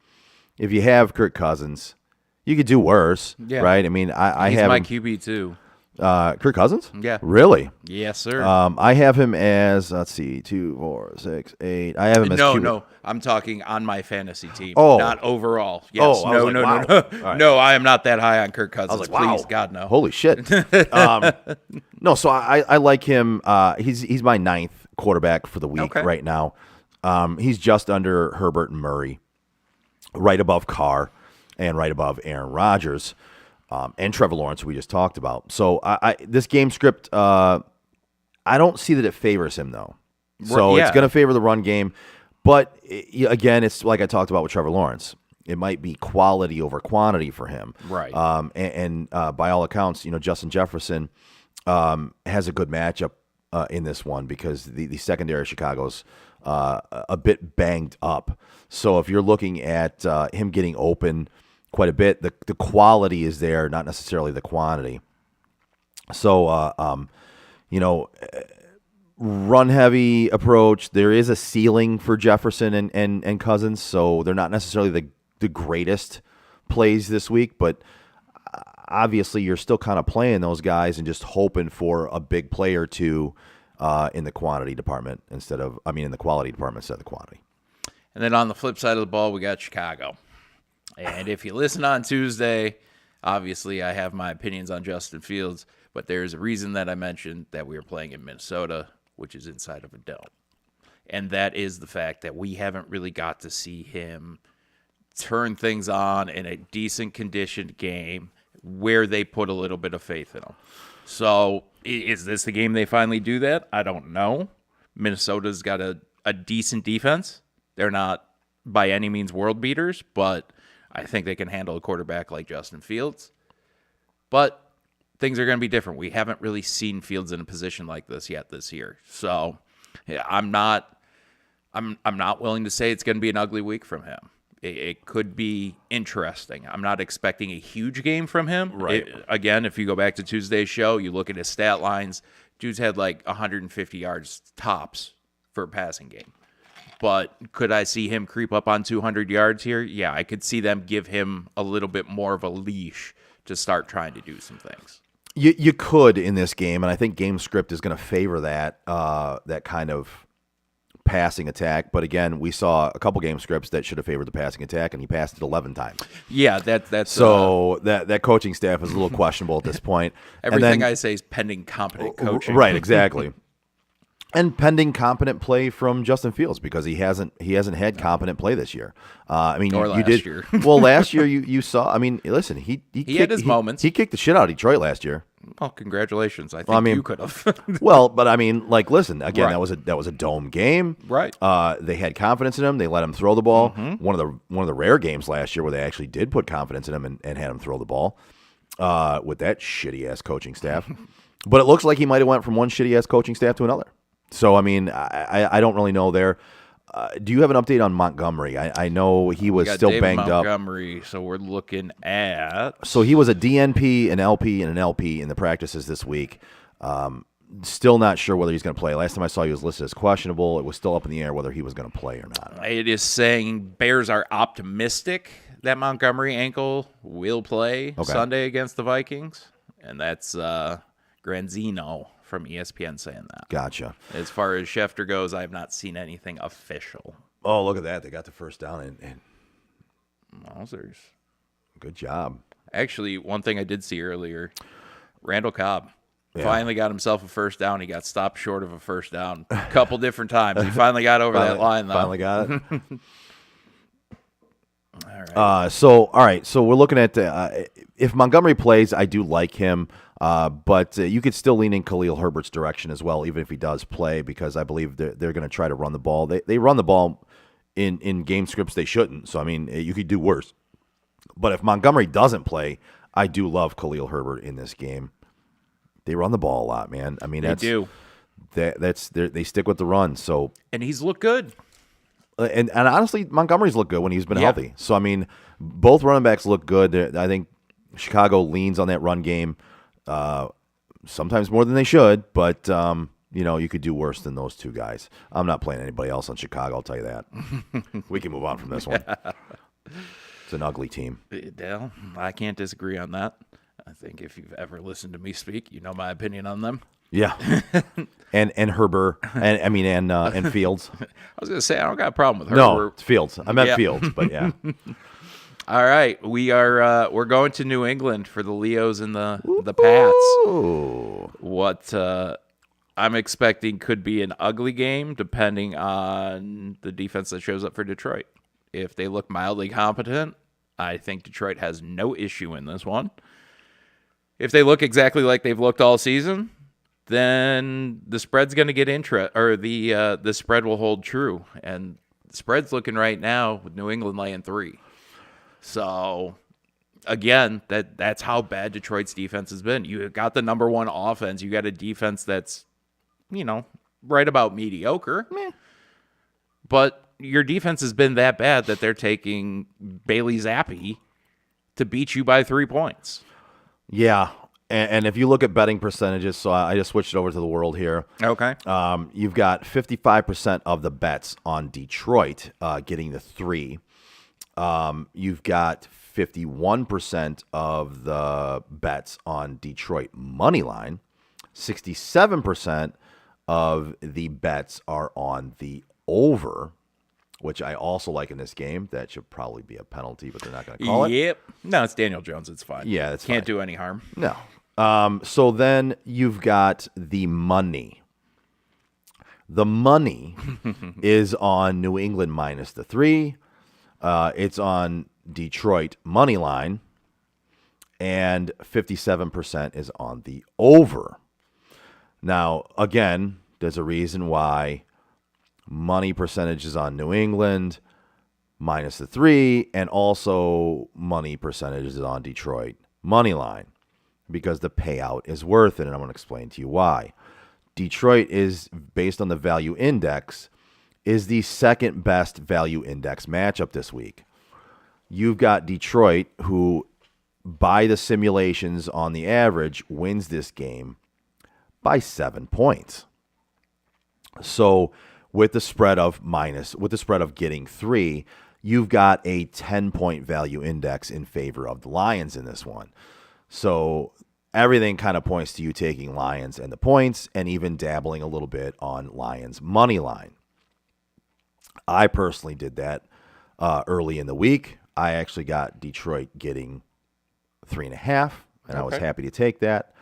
If you have Kirk Cousins, you could do worse, right? I mean, I He's have my him, QB too. Kirk Cousins? Yeah. Really? Yes, sir. I have him as, let's see, 2, 4, 6, 8. I have him as QB. No. I'm talking on my fantasy team, Oh. not overall. Yes. Oh, I was like, wow. No. All right. No, I am not that high on Kirk Cousins. I was like, wow. Please, God, no. Holy shit. No, so I like him. He's my 9th quarterback for the week right now. He's just under Herbert and Murray, right above Carr, and right above Aaron Rodgers, and Trevor Lawrence, who we just talked about. So this game script, I don't see that it favors him, though. So it's going to favor the run game. But, again, it's like I talked about with Trevor Lawrence. It might be quality over quantity for him. Right. And by all accounts, Justin Jefferson has a good matchup in this one because the secondary of Chicago's a bit banged up. So if you're looking at him getting open quite a bit, the quality is there, not necessarily the quantity. So, run-heavy approach. There is a ceiling for Jefferson and Cousins, so they're not necessarily the greatest plays this week, but obviously you're still kind of playing those guys and just hoping for a big play or two in the quality department instead of the quantity. And then on the flip side of the ball, we got Chicago. And if you listen on Tuesday, obviously I have my opinions on Justin Fields, but there's a reason that I mentioned that we are playing in Minnesota, which is inside of a dome. And that is the fact that we haven't really got to see him turn things on in a decent conditioned game where they put a little bit of faith in him. So is this the game they finally do that? I don't know. Minnesota's got a decent defense. They're not by any means world beaters, but I think they can handle a quarterback like Justin Fields. But things are going to be different. We haven't really seen Fields in a position like this yet this year. So I'm not willing to say it's going to be an ugly week from him. It could be interesting. I'm not expecting a huge game from him. Right. Again, if you go back to Tuesday's show, you look at his stat lines, dude's had like 150 yards tops for a passing game. But could I see him creep up on 200 yards here? Yeah, I could see them give him a little bit more of a leash to start trying to do some things. You could in this game, and I think game script is going to favor that kind of passing attack. But again, we saw a couple game scripts that should have favored the passing attack, and he passed it 11 times. Yeah, that's so that coaching staff is a little questionable at this point. Everything I say is pending competent coaching. Right, exactly. And pending competent play from Justin Fields because he hasn't had competent play this year. You did. Year. Well, last year you saw. I mean, listen, he had his moments. He kicked the shit out of Detroit last year. Well, congratulations. I think you could have. Well, but listen, again, Right. that was a dome game. Right. They had confidence in him. They let him throw the ball. Mm-hmm. One of the rare games last year where they actually did put confidence in him and had him throw the ball with that shitty ass coaching staff. But it looks like he might have went from one shitty ass coaching staff to another. So, I mean, I don't really know there. Do you have an update on Montgomery? I know he was Got still David banged up. Montgomery, so we're looking at. So he was a DNP, an LP, and an LP in the practices this week. Still not sure whether he's going to play. Last time I saw he was listed as questionable. It was still up in the air whether he was going to play or not. It is saying Bears are optimistic that Montgomery ankle will play Sunday against the Vikings, and that's Granzino from ESPN saying that. Gotcha. As far as Schefter goes, I have not seen anything official. Oh, look at that. They got the first down. And Wowzers. good job. Actually, one thing I did see earlier, Randall Cobb finally got himself a first down. He got stopped short of a first down a couple different times. He finally got over that line, though. Finally got it. All right. All right. So we're looking at if Montgomery plays, I do like him. But you could still lean in Khalil Herbert's direction as well, even if he does play, because I believe they're going to try to run the ball. They run the ball in game scripts they shouldn't. So, I mean, you could do worse. But if Montgomery doesn't play, I do love Khalil Herbert in this game. They run the ball a lot, man. I mean, They do. They stick with the run. So, And he's looked good. and honestly, Montgomery's looked good when he's been healthy. So, I mean, both running backs look good. I think Chicago leans on that run game. Sometimes more than they should, but you could do worse than those two guys. I'm not playing anybody else on Chicago, I'll tell you that. We can move on from this one. It's an ugly team. Dale, I can't disagree on that. I think if you've ever listened to me speak, you know my opinion on them. Yeah. and Herbert and Fields. I was going to say, I don't got a problem with her. No, it's Fields. I meant Yeah. Fields, but yeah. All right, we're going to New England for the Leos and the Pats. Ooh. What I'm expecting could be an ugly game, depending on the defense that shows up for Detroit. If they look mildly competent, I think Detroit has no issue in this one. If they look exactly like they've looked all season, then the spread's going to get the spread will hold true, and the spread's looking right now with New England laying 3. So, again, that's how bad Detroit's defense has been. You got the number one offense. You got a defense that's, right about mediocre. But your defense has been that bad that they're taking Bailey Zappi to beat you by 3 points. Yeah. And if you look at betting percentages, so I just switched it over to the world here. Okay. You've got 55% of the bets on Detroit getting the 3. You've got 51% of the bets on Detroit money line. 67% of the bets are on the over, which I also like in this game. That should probably be a penalty, but they're not going to call it. Yep. No, it's Daniel Jones. It's fine. Yeah, that's Can't fine. do any harm. No. So then you've got the money. The money is on New England minus the 3. It's on Detroit money line, and 57% is on the over. Now, again, there's a reason why money percentage is on New England minus the 3, and also money percentage is on Detroit money line, because the payout is worth it, and I'm going to explain to you why. Detroit is, based on the value index, is the second best value index matchup this week. You've got Detroit, who, by the simulations on the average, wins this game by 7 points. So with the spread of getting 3, you've got a 10-point value index in favor of the Lions in this one. So everything kind of points to you taking Lions and the points, and even dabbling a little bit on Lions money line. I personally did that early in the week. I actually got Detroit getting 3.5, and I was happy to take that.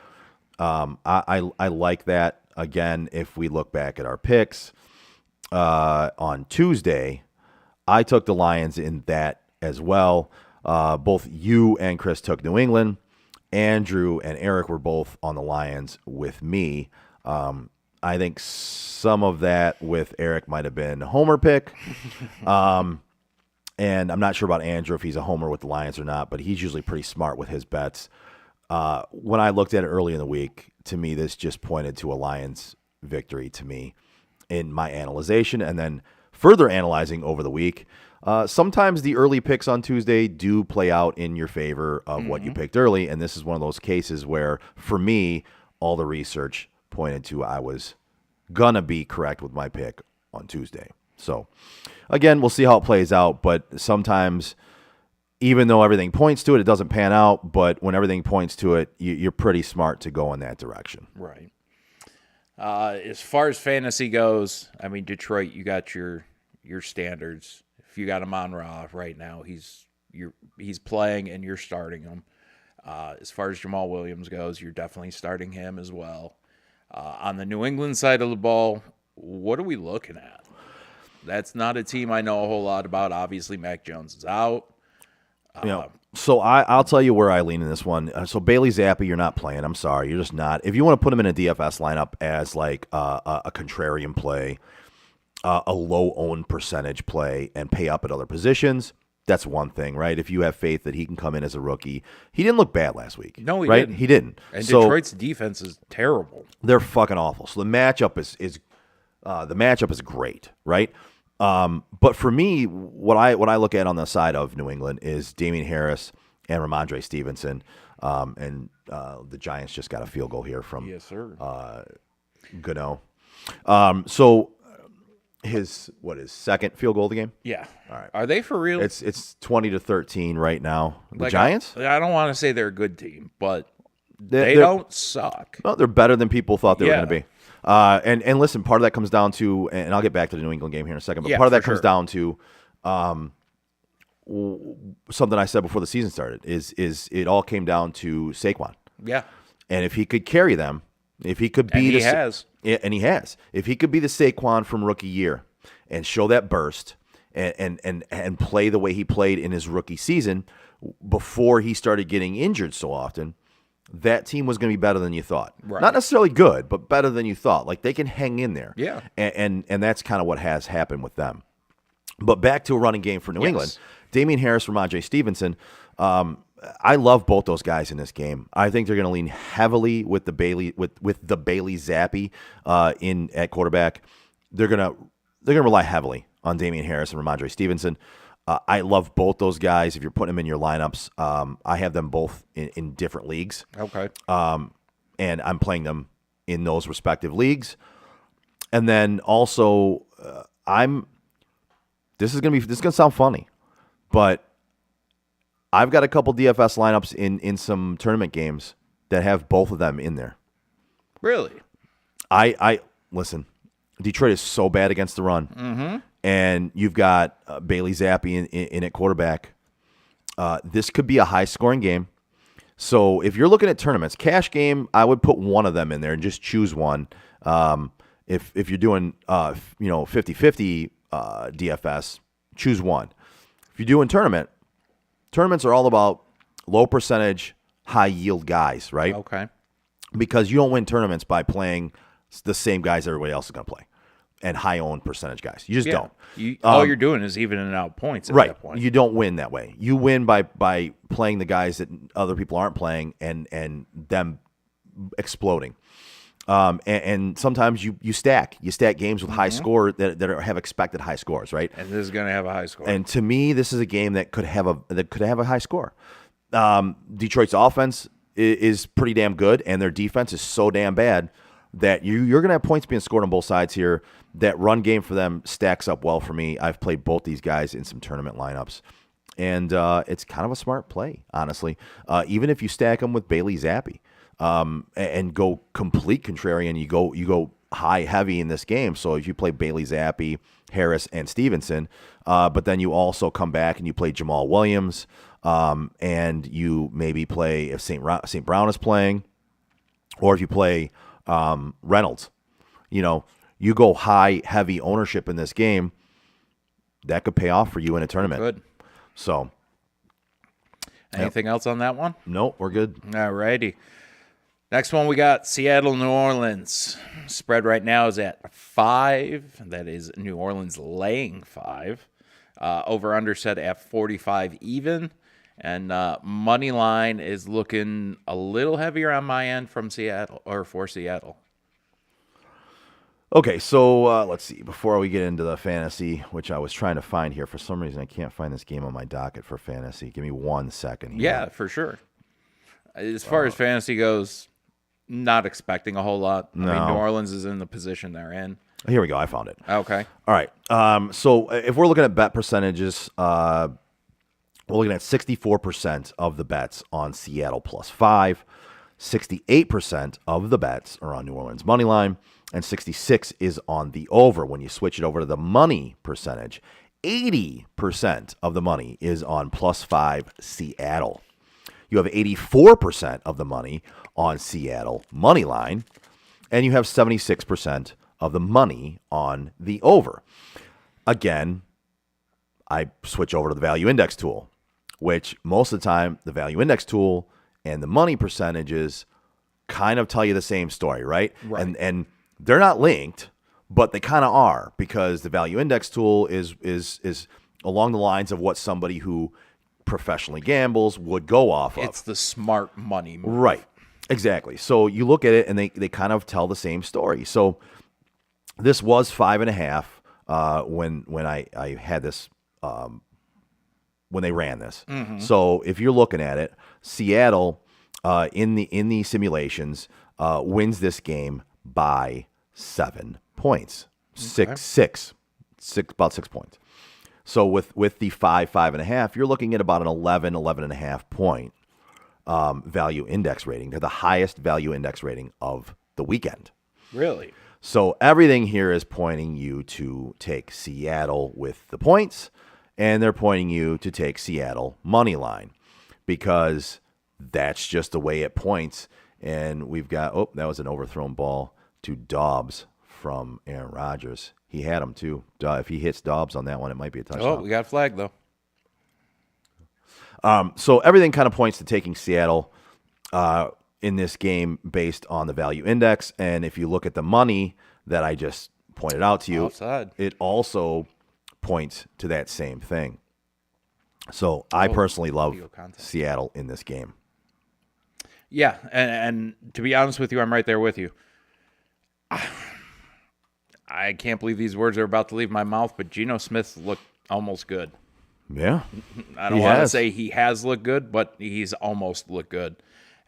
I like that. Again, if we look back at our picks on Tuesday, I took the Lions in that as well. Both you and Chris took New England. Andrew and Eric were both on the Lions with me. I think some of that with Eric might have been a homer pick. And I'm not sure about Andrew if he's a homer with the Lions or not, but he's usually pretty smart with his bets. When I looked at it early in the week, to me, this just pointed to a Lions victory to me. in my analyzation and then further analyzing over the week. Sometimes the early picks on Tuesday do play out in your favor of what you picked early, and this is one of those cases where, for me, all the research pointed to I was going to be correct with my pick on Tuesday. So, again, we'll see how it plays out, but sometimes, even though everything points to it, it doesn't pan out, but when everything points to it, you're pretty smart to go in that direction. Right. As far as fantasy goes, I mean, Detroit, you got your standards. If you got him on Raw right now, he's playing and you're starting him. As far as Jamal Williams goes, you're definitely starting him as well. On the New England side of the ball, what are we looking at? That's not a team I know a whole lot about. Obviously, Mac Jones is out. So I'll tell you where I lean in this one. So Bailey Zappi, you're not playing. I'm sorry, you're just not. If you want to put him in a DFS lineup as like a contrarian play, a low owned percentage play, and pay up at other positions, that's one thing, right? If you have faith that he can come in as a rookie, he didn't look bad last week. No, he right? didn't. He didn't. And So Detroit's defense is terrible. they're fucking awful. So the matchup is great, right? But for me, what I look at on the side of New England is Damian Harris and Ramondre Stevenson, and the Giants just got a field goal here from Yes, sir. Gano. So his second field goal of the game? Yeah. All right. Are they for real? It's 20-13, right now. The Like, Giants? I don't want to say they're a good team, but They're- they don't suck. Well, they're better than people thought they were Yeah. going to be. And listen, part of that comes down to, and I'll get back to the New England game here in a second, but Yeah, part of that for comes sure. down to something I said before the season started, is it all came down to Saquon. Yeah. And if he could carry them, if he could be And he the has. Yeah, and he has. If he could be the Saquon from rookie year and show that burst and play the way he played in his rookie season before he started getting injured so often, that team was going to be better than you thought. Right. Not necessarily good, but better than you thought. Like, they can hang in there. Yeah. And that's kind of what has happened with them. But back to a running game for New Yes. England. Damian Harris, Ramondre Stevenson. I love both those guys in this game. I think they're going to lean heavily with the Bailey Zappi in at quarterback. They're gonna rely heavily on Damian Harris and Ramondre Stevenson. I love both those guys. If you're putting them in your lineups, I have them both in different leagues, Okay. and I'm playing them in those respective leagues. And then also, this is gonna sound funny, but I've got a couple DFS lineups in some tournament games that have both of them in there. Really? I listen. Detroit is so bad against the run, and you've got Bailey Zappi in at quarterback. This could be a high scoring game. So if you're looking at tournaments, cash game, I would put one of them in there and just choose one. If you're doing 50-50 DFS, choose one. If you're doing tournaments are all about low percentage, high yield guys, right? Okay. Because you don't win tournaments by playing the same guys everybody else is going to play and high owned percentage guys. You just Yeah. don't. All you're doing is evening out points at Right. that point. You don't win that way. You win by playing the guys that other people aren't playing and them exploding. And sometimes you stack games with high score that have expected high scores, right? And this is going to have a high score. And to me, this is a game that could have a high score. Detroit's offense is pretty damn good, and their defense is so damn bad that you're going to have points being scored on both sides here. That run game for them stacks up well for me. I've played both these guys in some tournament lineups, and it's kind of a smart play, honestly. Even if you stack them with Bailey Zappi and go complete contrarian, you go high heavy in this game. So if you play Bailey Zappi, Harris, and Stevenson, but then you also come back and you play Jamal Williams, and you maybe play if St. Brown is playing, or if you play Reynolds, you go high heavy ownership in this game. That could pay off for you in a tournament. Good. So Anything else on that one? no, we're good. All righty. Next one, we got Seattle, New Orleans. Spread right now is at 5. That is New Orleans laying 5. Over-under set at 45 even. And money line is looking a little heavier on my end from Seattle, or for Seattle. Okay, so let's see. Before we get into the fantasy, which I was trying to find here, for some reason I can't find this game on my docket for fantasy. Give me 1 second here. Yeah, for sure. As far as fantasy goes, not expecting a whole lot. I mean, No. New Orleans is in the position they're in. Here we go. I found it. Okay. All right. So if we're looking at bet percentages, we're looking at 64% of the bets on Seattle +5, 68% of the bets are on New Orleans money line, and 66 is on the over. When you switch it over to the money percentage, 80% of the money is on +5 Seattle. You have 84% of the money on Seattle money line, and you have 76% of the money on the over. Again, I switch over to the value index tool, which most of the time the value index tool and the money percentages kind of tell you the same story, right? Right. And they're not linked, but they kind of are, because the value index tool is along the lines of what somebody who professionally gambles would go off of. It's the smart money move. Right. Exactly. So you look at it and they kind of tell the same story. So this was 5.5 when I had this when they ran this. So if you're looking at it, Seattle in the simulations wins this game by 7 points. Six, about 6 points. So with the 5.5, you're looking at about an 11.5 point value index rating. They're the highest value index rating of the weekend. Really? So everything here is pointing you to take Seattle with the points, and they're pointing you to take Seattle money line, because that's just the way it points. And we've got, that was an overthrown ball to Dobbs from Aaron Rodgers. He had him too. If he hits Dobbs on that one, it might be a touchdown. Oh, we got flagged, though. So everything kind of points to taking Seattle in this game based on the value index. And if you look at the money that I just pointed out to you, Outside. it also points to that same thing. So I personally love video content. Seattle in this game. Yeah, and to be honest with you, I'm right there with you. I can't believe these words are about to leave my mouth, but Geno Smith looked almost good. Yeah. I don't want to say he has looked good, but he's almost looked good.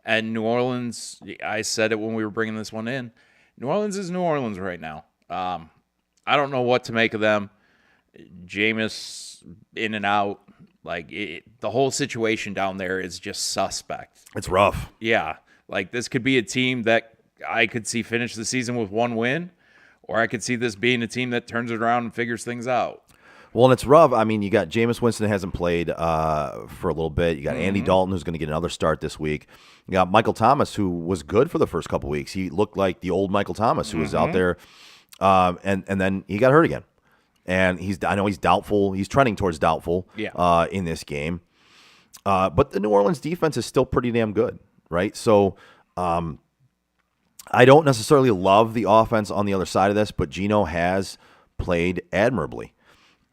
And New Orleans, I said it when we were bringing this one in, New Orleans is New Orleans right now. I don't know what to make of them. Jameis in and out. Like, the whole situation down there is just suspect. It's rough. Yeah, like this could be a team that I could see finish the season with 1 win, or I could see this being a team that turns it around and figures things out. Well, and it's rough. I mean, you got Jameis Winston hasn't played for a little bit. You got Andy Dalton, who's going to get another start this week. You got Michael Thomas, who was good for the first couple weeks. He looked like the old Michael Thomas, who was out there, and then he got hurt again. And I know he's doubtful. He's trending towards doubtful in this game. But the New Orleans defense is still pretty damn good, right? So I don't necessarily love the offense on the other side of this, but Geno has played admirably.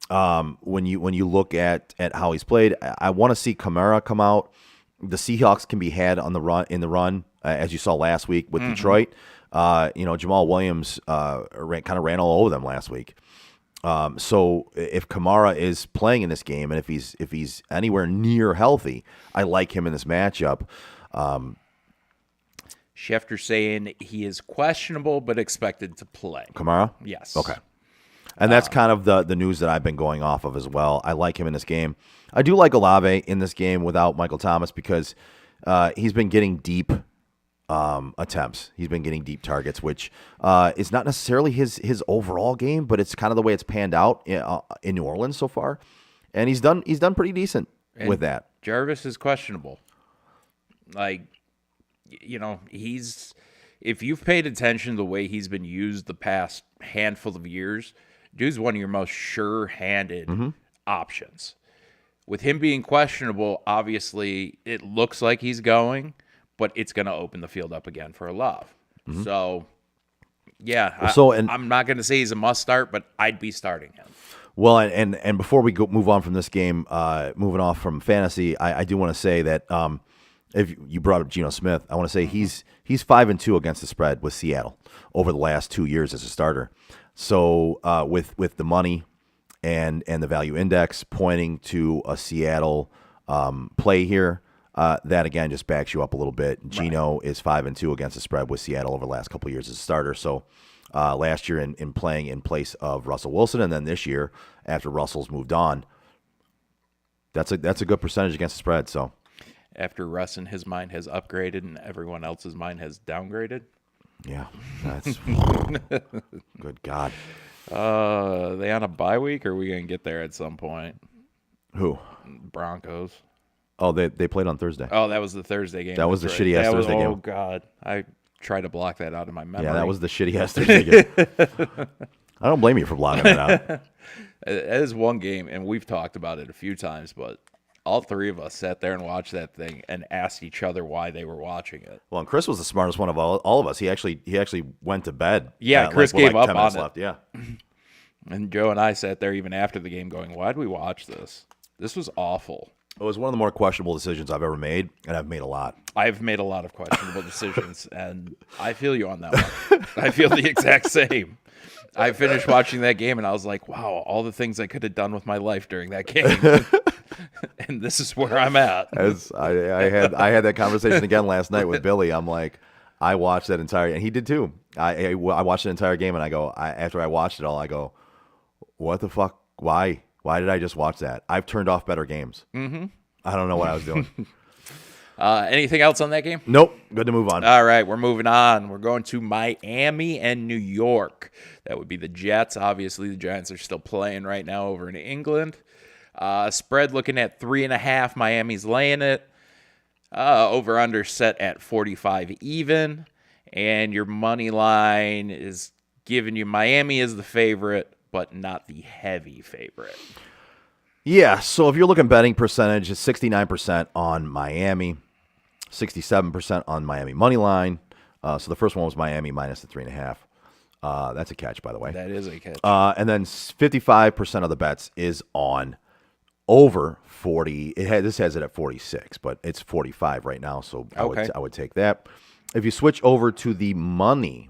When you look at how he's played, I want to see Kamara come out. The Seahawks can be had on the run, as you saw last week with Detroit. Jamal Williams kind of ran all over them last week. So if Kamara is playing in this game, and if he's anywhere near healthy, I like him in this matchup. Schefter saying he is questionable but expected to play. Kamara? Yes. Okay. And that's kind of the news that I've been going off of as well. I like him in this game. I do like Olave in this game without Michael Thomas, because he's been getting deep attempts. He's been getting deep targets, which is not necessarily his overall game, but it's kind of the way it's panned out in New Orleans so far. And he's done pretty decent with that. Jarvis is questionable. Like, if you've paid attention to the way he's been used the past handful of years, dude's one of your most sure-handed options. With him being questionable, obviously it looks like he's going, but it's going to open the field up again for Love. So, yeah, I'm not going to say he's a must-start, but I'd be starting him. Well, and before we move on from this game, moving off from fantasy, I do want to say that if you brought up Geno Smith, I want to say he's 5-2 against the spread with Seattle over the last 2 years as a starter. So with the money and the value index pointing to a Seattle play here, that again just backs you up a little bit. Geno is 5-2 against the spread with Seattle over the last couple of years as a starter. So last year in playing in place of Russell Wilson, and then this year after Russell's moved on, that's a good percentage against the spread. So After Russ in his mind has upgraded and everyone else's mind has downgraded. yeah, that's good God. Are they on a bye week, or are we going to get there at some point? Who? Broncos. Oh, they played on Thursday. Oh, that was the Thursday game. That was That's the shitty-ass That was- Thursday game. Oh, God. I tried to block that out of my memory. Yeah, that was the shitty ass Thursday game. I don't blame you for blocking it out. It is one game, and we've talked about it a few times, but all three of us sat there and watched that thing and asked each other why they were watching it. Well, and Chris was the smartest one of all of us. He actually went to bed. Yeah, at, Chris with gave up 10 minutes on it. left. Yeah. And Joe and I sat there even after the game going, why'd we watch this? This was awful. It was one of the more questionable decisions I've ever made, and I've made a lot. I've made a lot of questionable decisions, and I feel you on that one. I feel the exact same. I finished watching that game, and I was like, wow, all the things I could have done with my life during that game. And this is where I'm at. As I had that conversation again last night with Billy. I'm like, I watched that entire, and he did too. I watched the entire game, and I go, after I watched it all, I go, what the fuck? Why? Why did I just watch that? I've turned off better games. Mm-hmm. I don't know what I was doing. Anything else on that game? Nope. Good to move on. All right, we're moving on. We're going to Miami and New York. That would be the Jets. Obviously, the Giants are still playing right now over in England. Spread looking at 3.5. Miami's laying it. Over under set at 45 even. And your money line is giving you Miami as the favorite, but not the heavy favorite. Yeah, so if you're looking betting percentage, it's 69% on Miami, 67% on Miami money line. So the first one was Miami minus the 3.5. That's a catch, by the way. That is a catch. And then 55% of the bets is on over 40. This has it at 46, but it's 45 right now, so Okay. I would take that. If you switch over to the money,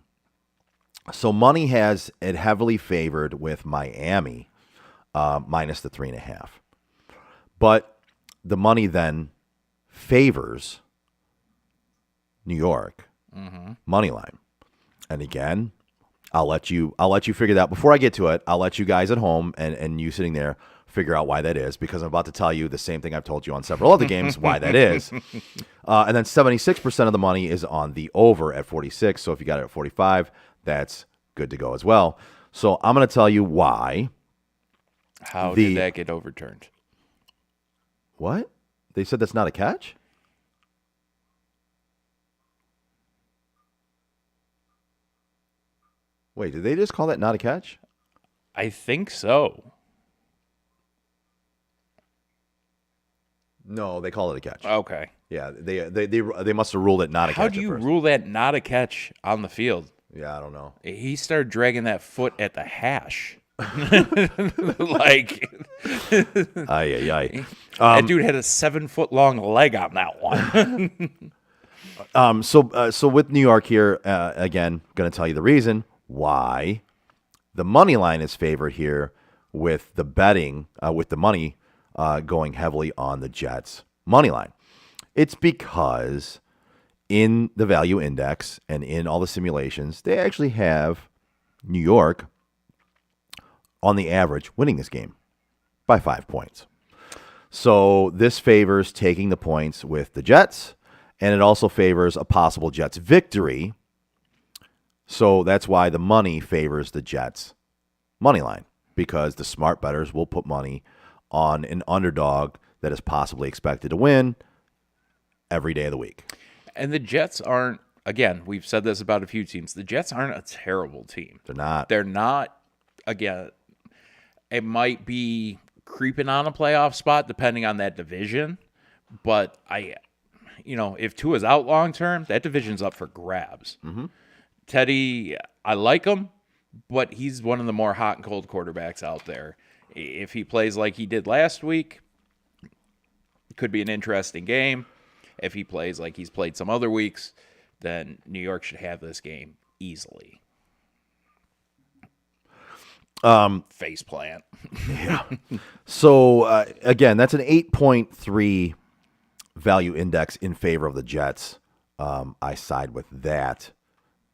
so money has it heavily favored with Miami minus the 3.5. But the money then favors New York money line. And again, I'll let you figure that out. Before I get to it, I'll let you guys at home and you sitting there figure out why that is, because I'm about to tell you the same thing I've told you on several other games why that is. And then 76% of the money is on the over at 46. So if you got it at 45, that's good to go as well. So I'm going to tell you why. How did that get overturned? What? They said that's not a catch? Wait, did they just call that not a catch? I think so. No, they call it a catch. Okay. Yeah, they must have ruled it not a How catch do at you first. rule that not a catch on the field? Yeah, I don't know. He started dragging that foot at the hash. Like, Aye. that dude had a 7-foot long leg on that one. So with New York here, again, going to tell you the reason why the money line is favored here with the betting, with the money going heavily on the Jets money line. It's because in the value index and in all the simulations, they actually have New York on the average winning this game by 5 points. So this favors taking the points with the Jets, and it also favors a possible Jets victory. So that's why the money favors the Jets money line, because the smart bettors will put money on an underdog that is possibly expected to win every day of the week. And the Jets aren't, again, we've said this about a few teams, the Jets aren't a terrible team. They're not. They're not, again, it might be creeping on a playoff spot depending on that division, but if Tua's out long term, that division's up for grabs. Mm-hmm. Teddy, I like him, but he's one of the more hot and cold quarterbacks out there. If he plays like he did last week, it could be an interesting game. If he plays like he's played some other weeks, then New York should have this game easily. Face plant. So, again, that's an 8.3 value index in favor of the Jets. I side with that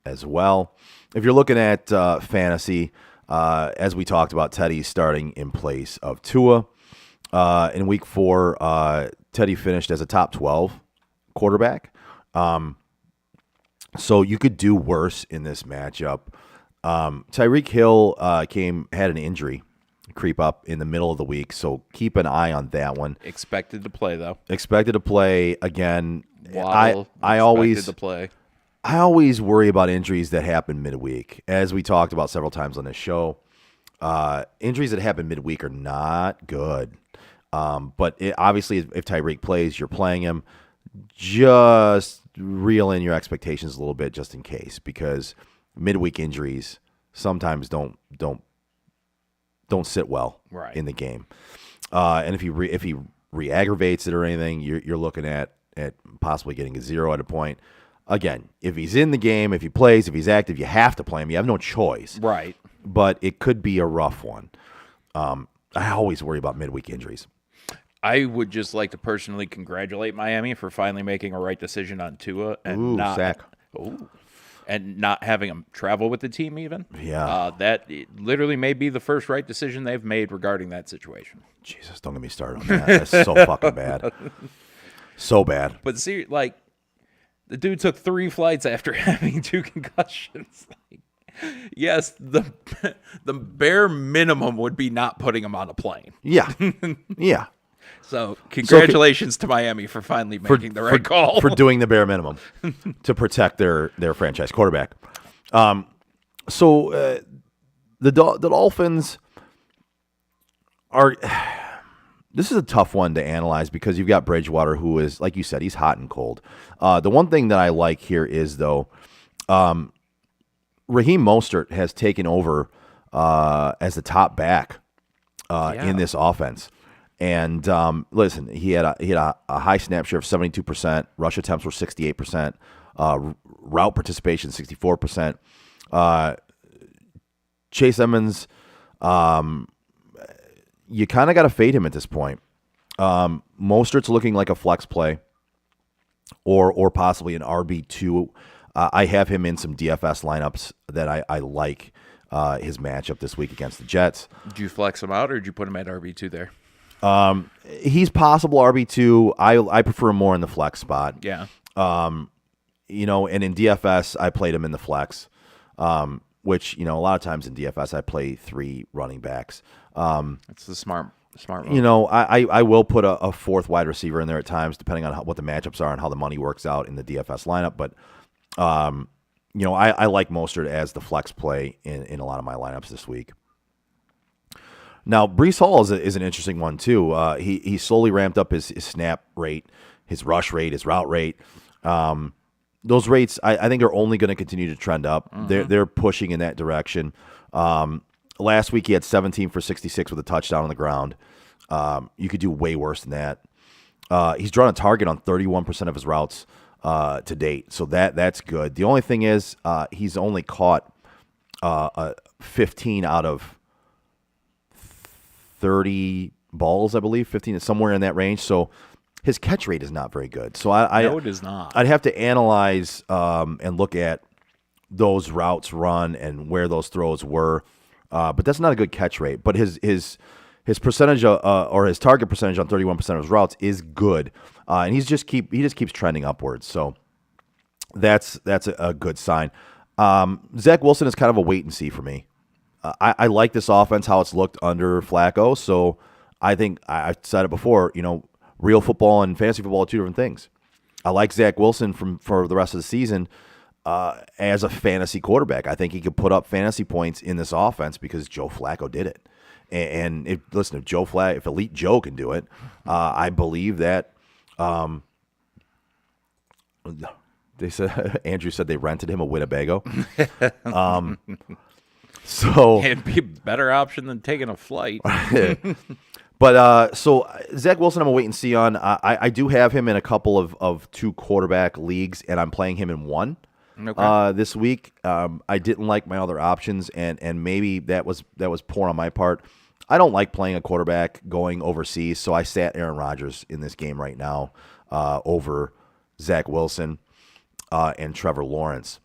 as well. If you're looking at fantasy, as we talked about, Teddy's starting in place of Tua. In week 4, Teddy finished as a top 12 quarterback. So you could do worse in this matchup. Tyreek Hill had an injury creep up in the middle of the week, so keep an eye on that one. Expected to play, though. Expected to play again. Waddle, I always expected to play. I always worry about injuries that happen midweek. As we talked about several times on this show, injuries that happen midweek are not good. But obviously, if Tyreek plays, you're playing him. Just reel in your expectations a little bit, just in case, because midweek injuries sometimes don't sit well in the game. And if he re-aggravates it or anything, you're looking at possibly getting a 0 at a point. Again, if he's in the game, if he plays, if he's active, you have to play him. You have no choice. Right. But it could be a rough one. I always worry about midweek injuries. I would just like to personally congratulate Miami for finally making a right decision on Tua and not having him travel with the team even. Yeah. That literally may be the first right decision they've made regarding that situation. Jesus, don't get me started on that. That's so fucking bad. So bad. But see, like, the dude took 3 flights after having 2 concussions. Like, yes, the bare minimum would be not putting him on a plane. Yeah. Yeah. So congratulations to Miami for finally making the right call. For doing the bare minimum to protect their franchise quarterback. So the Dolphins are... This is a tough one to analyze because you've got Bridgewater, who is, like you said, he's hot and cold. The one thing that I like here is, though, Raheem Mostert has taken over as the top back in this offense. And listen, he had a high snap share of 72%. Rush attempts were 68%. Route participation 64%. Chase Edmonds, you kind of got to fade him at this point. Mostert's looking like a flex play, or possibly an RB2. I have him in some DFS lineups that I like his matchup this week against the Jets. Did you flex him out, or did you put him at RB2 there? He's possible RB2. I prefer him more in the flex spot. Yeah. And in DFS, I played him in the flex, which, a lot of times in DFS, I play 3 running backs. That's the smart move. I will put a 4th wide receiver in there at times, depending on what the matchups are and how the money works out in the DFS lineup. But, I like Mostert as the flex play in a lot of my lineups this week. Now, Breece Hall is an interesting one, too. He slowly ramped up his snap rate, his rush rate, his route rate. Those rates, I think, are only going to continue to trend up. Mm-hmm. They're pushing in that direction. Last week, he had 17 for 66 with a touchdown on the ground. You could do way worse than that. He's drawn a target on 31% of his routes to date, so that's good. The only thing is he's only caught 15 out of 30 balls, I believe, 15, somewhere in that range. So his catch rate is not very good. So no, it is not. I'd have to analyze and look at those routes run and where those throws were. But that's not a good catch rate. But his percentage or his target percentage on 31% of his routes is good, and he just keeps trending upwards. So that's a good sign. Zach Wilson is kind of a wait and see for me. I like this offense, how it's looked under Flacco. So I think I said it before. Real football and fantasy football are 2 different things. I like Zach Wilson for the rest of the season. As a fantasy quarterback, I think he could put up fantasy points in this offense because Joe Flacco did it. And if Elite Joe can do it, I believe that. They said Andrew said they rented him a Winnebago. So it'd be a better option than taking a flight. But so Zach Wilson, I'm a wait and see on. I do have him in a couple of 2 quarterback leagues, and I'm playing him in one this week. I didn't like my other options, and maybe that was poor on my part. I don't like playing a quarterback going overseas, so I sat Aaron Rodgers in this game right now over Zach Wilson and Trevor Lawrence.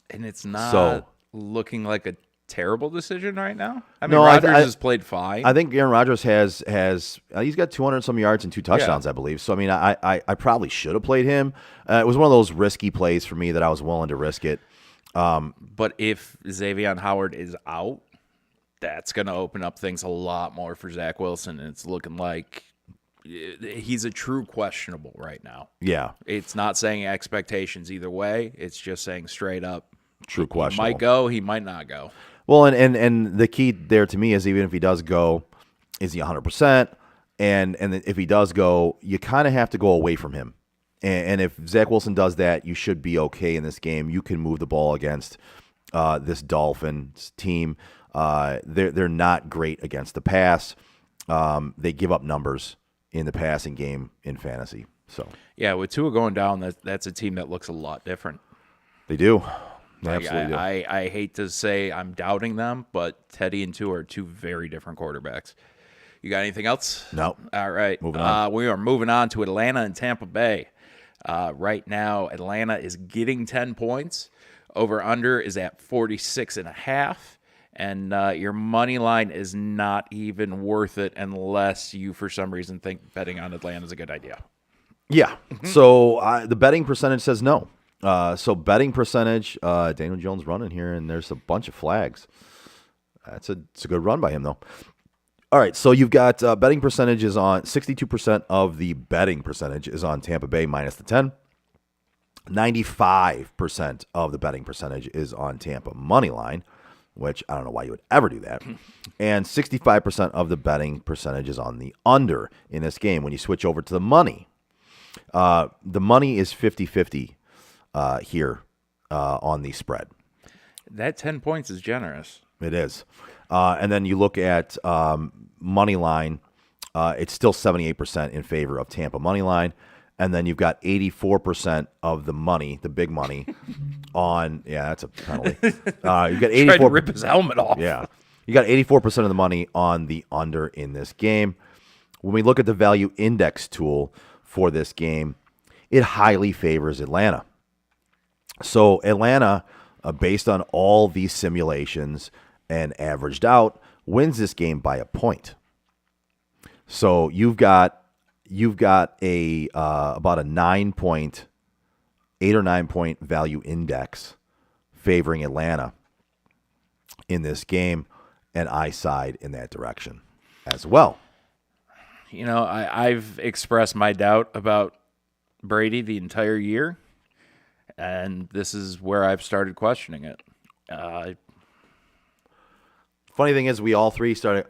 And it's not So- looking like a terrible decision right now. I mean, No, Rodgers I- has played fine. I think Aaron Rodgers has he's got 200 some yards and 2 touchdowns, I believe. So I mean, I probably should have played him. It was one of those risky plays for me that I was willing to risk it. But if Xavier Howard is out, that's going to open up things a lot more for Zach Wilson. And it's looking like he's a true questionable right now. Yeah, It's not saying expectations either way. It's just saying straight up, true he question. might go, he might not go. Well, and the key there to me is even if he does go, is he 100%? And if he does go, you kind of have to go away from him. And if Zach Wilson does that, you should be okay in this game. You can move the ball against this Dolphins team. They're not great against the pass. They give up numbers in the passing game in fantasy. So Yeah, with Tua going down, that's a team that looks a lot different. they do. They Like, absolutely do. I hate to say I'm doubting them, but Teddy and Tua are 2 very different quarterbacks. You got anything else? No. All right. Moving on. We are moving on to Atlanta and Tampa Bay. Right now, Atlanta is getting 10 points. Over-under is at 46.5. And your money line is not even worth it unless you, for some reason, think betting on Atlanta is a good idea. Yeah. So the betting percentage says no. So betting percentage, Daniel Jones running here, and there's a bunch of flags. It's a good run by him, though. All right, so you've got betting percentage is on 62% of the betting percentage is on Tampa Bay minus the 10. 95% of the betting percentage is on Tampa money line, which I don't know why you would ever do that. And 65% of the betting percentage is on the under in this game. When you switch over to the money is 50-50 here on the spread. That 10 points is generous. It is. And then you look at money line, it's still 78% in favor of Tampa money line. And then you've got 84% of the money, the big money, on, that's a penalty. You've got Tried to 84. rip his helmet off. Yeah. You got 84% of the money on the under in this game. When we look at the value index tool for this game, it highly favors Atlanta. So Atlanta, based on all these simulations and averaged out, wins this game by a point. So you've got a about a 8 or 9 point value index favoring Atlanta in this game, and I side in that direction as well. You know, I've expressed my doubt about Brady the entire year, and this is where I've started questioning it. Funny thing is, we all three started.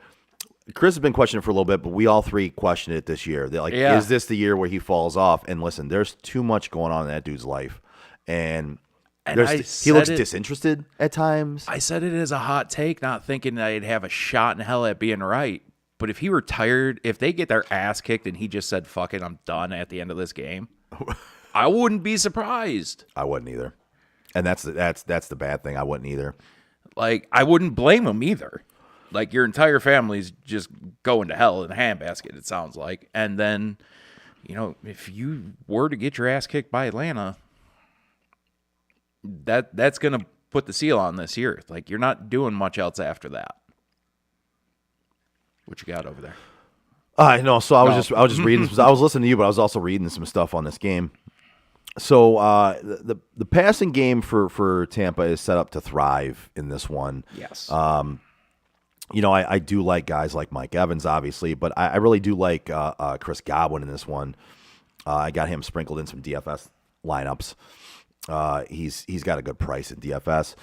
Chris has been questioning it for a little bit, but we all three questioned it this year. They're like, Yeah. is this the year where he falls off? And listen, there's too much going on in that dude's life, and he said looks it- disinterested at times. I said it as a hot take, not thinking I'd have a shot in hell at being right. But if he retired, if they get their ass kicked and he just said, fuck it, I'm done at the end of this game, I wouldn't be surprised. I wouldn't either, and that's the bad thing. I wouldn't either. Like, I wouldn't blame him either. Like, your entire family's just going to hell in a handbasket, it sounds like. And then, you know, if you were to get your ass kicked by Atlanta, that's going to put the seal on this year. Like, you're not doing much else after that. What you got over there? I know. So I was just reading. I was listening to you, but I was also reading some stuff on this game. So the passing game for Tampa is set up to thrive in this one. Yes. You know, I do like guys like Mike Evans, obviously, but I really do like Chris Godwin in this one. I got him sprinkled in some DFS lineups. He's got a good price in DFS.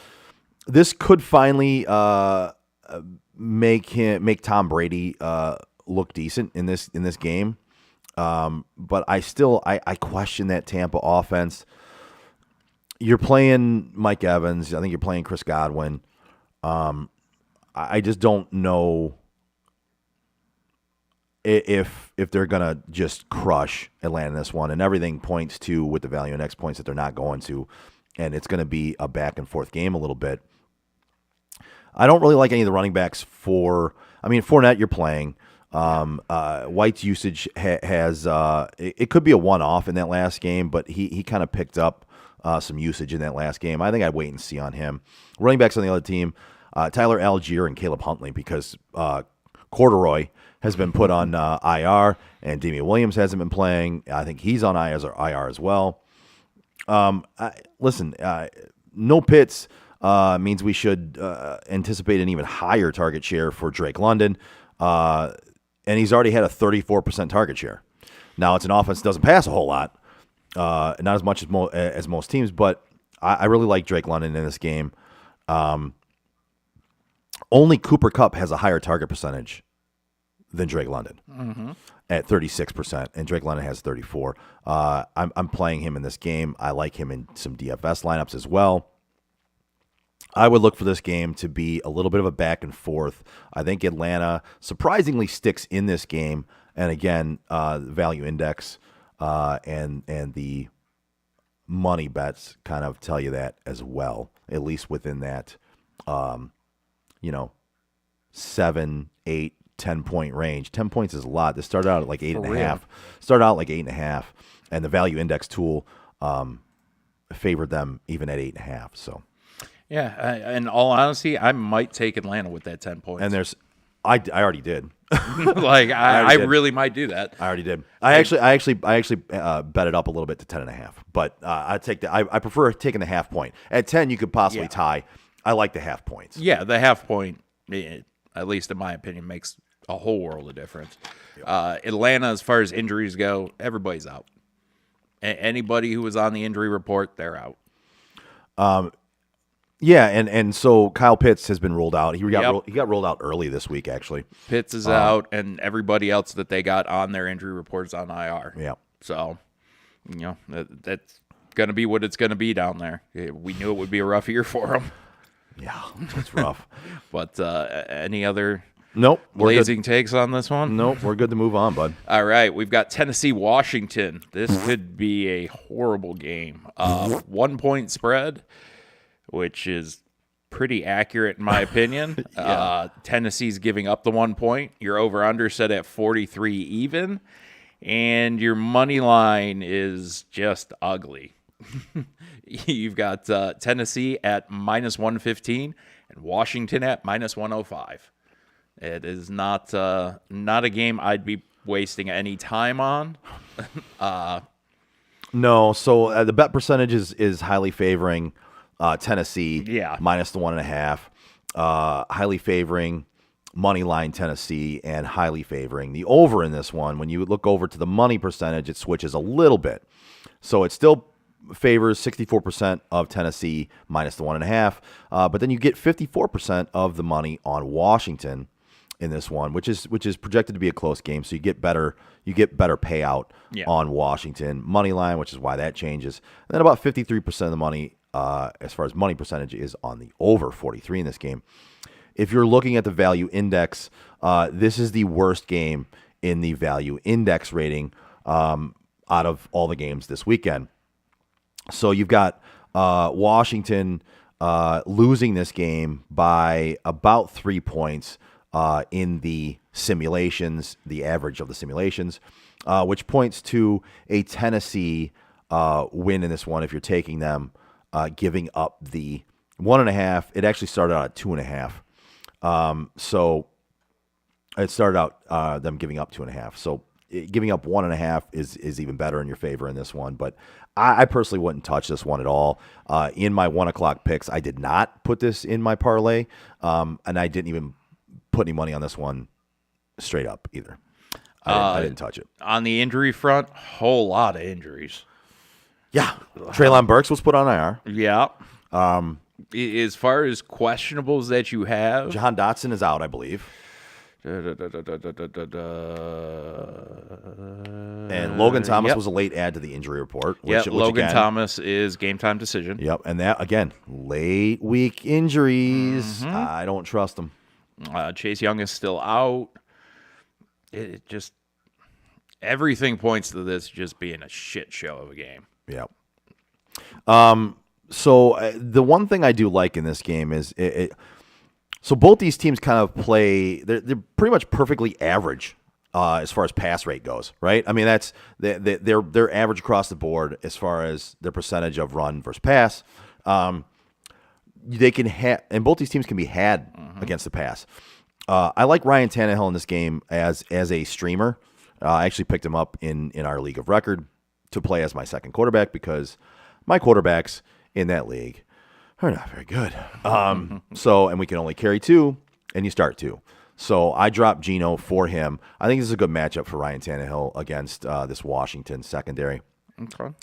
This could finally make Tom Brady look decent in this game. But I question that Tampa offense. You're playing Mike Evans. I think you're playing Chris Godwin. I just don't know. if they're gonna just crush Atlanta in this one, and everything points to with the value index points that they're not going to, and it's gonna be a back and forth game a little bit. I don't really like any of the running backs Fournette you're playing. White's usage has it could be a one-off in that last game, but he kind of picked up some usage in that last game. I think I'd wait and see on him. Running backs on the other team, Tyler Algier and Caleb Huntley, because Corduroy has been put on IR, and Damian Williams hasn't been playing. I think he's on IR as well. No Pitts means we should anticipate an even higher target share for Drake London, and he's already had a 34% target share. Now, it's an offense that doesn't pass a whole lot, not as much as most teams, but I really like Drake London in this game. Only Cooper Kupp has a higher target percentage than Drake London at 36%, and Drake London has 34%. I'm playing him in this game. I like him in some DFS lineups as well. I would look for this game to be a little bit of a back and forth. I think Atlanta surprisingly sticks in this game, and again, the value index and the money bets kind of tell you that as well, at least within that 7, 8, 10-point range. 10 points is a lot. This started out at like 8.5. And the value index tool favored them even at 8.5. So, yeah. In all honesty, I might take Atlanta with that 10 points. And I already did. I really might do that. I already did. I actually bet it up a little bit to 10.5. But I take that. I prefer taking the half point. At 10, you could possibly tie. I like the half points. Yeah, the half point, at least in my opinion, makes a whole world of difference. Atlanta, as far as injuries go, everybody's out. Anybody who was on the injury report, they're out. Yeah, and so Kyle Pitts has been ruled out. He got rolled out early this week, actually. Pitts is out, and everybody else that they got on their injury reports on IR. Yeah. So, that's going to be what it's going to be down there. We knew it would be a rough year for them. Yeah, it's rough. But any other Nope. blazing takes on this one? Nope, we're good to move on, bud. All right, we've got Tennessee-Washington. This could be a horrible game. 1 point spread, which is pretty accurate in my opinion. Tennessee's giving up the 1 point. Your over-under set at 43 even, and your money line is just ugly. You've got Tennessee at -115 and Washington at -105. It is not a game I'd be wasting any time on. No, so the bet percentage is highly favoring Tennessee. Yeah. Minus the 1.5. Highly favoring money line Tennessee and highly favoring the over in this one. When you look over to the money percentage, it switches a little bit. So it still favors 64% of Tennessee minus the 1.5. But then you get 54% of the money on Washington in this one, which is projected to be a close game. So you get better payout on Washington money line, which is why that changes. And then about 53% of the money, as far as money percentage, is on the over 43 in this game. If you're looking at the value index, this is the worst game in the value index rating out of all the games this weekend. So you've got Washington losing this game by about 3 points in the simulations, the average of the simulations, which points to a Tennessee win in this one if you're taking them, giving up the 1.5. It actually started out at 2.5. So it started out them giving up 2.5. So giving up 1.5 is even better in your favor in this one. But I personally wouldn't touch this one at all. In my 1 o'clock picks, I did not put this in my parlay, and I didn't even put any money on this one straight up either. I didn't touch it. On the injury front, whole lot of injuries. Yeah. Treylon Burks was put on IR. Yeah. As far as questionables that you have, Jahan Dotson is out, I believe. And Logan Thomas was a late add to the injury report. Which Logan Thomas is game time decision. Yep, and that, again, late week injuries. I don't trust them. Chase Young is still out. it just everything points to this just being a shit show of a game. Yeah. So the one thing I do like in this game is so both these teams kind of play. They're pretty much perfectly average as far as pass rate goes, right? I mean, that's they're average across the board as far as their percentage of run versus pass. They can and both these teams can be had against the pass. I like Ryan Tannehill in this game as a streamer. I actually picked him up in our league of record to play as my second quarterback because my quarterbacks in that league are not very good. And we can only carry 2, and you start 2. So I dropped Geno for him. I think this is a good matchup for Ryan Tannehill against this Washington secondary. Okay.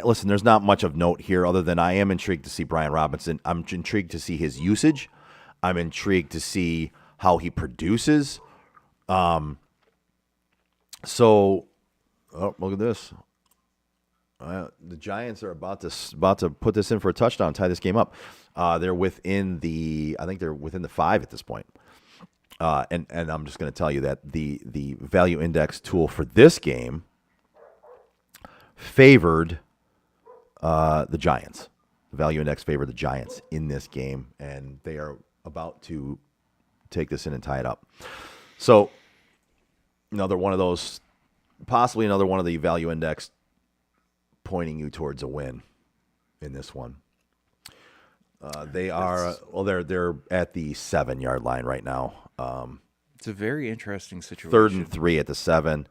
Listen, there's not much of note here other than I am intrigued to see Brian Robinson. I'm intrigued to see his usage. I'm intrigued to see how he produces. Look at this. The Giants are about to put this in for a touchdown, tie this game up. They're within the 5 at this point. And I'm just going to tell you that the value index tool for this game favored the Giants. The value index favored the Giants in this game, and they are about to take this in and tie it up. So possibly another one of the value index pointing you towards a win in this one. They're at the 7-yard line right now. It's a very interesting situation. 3rd and 3 at the 7.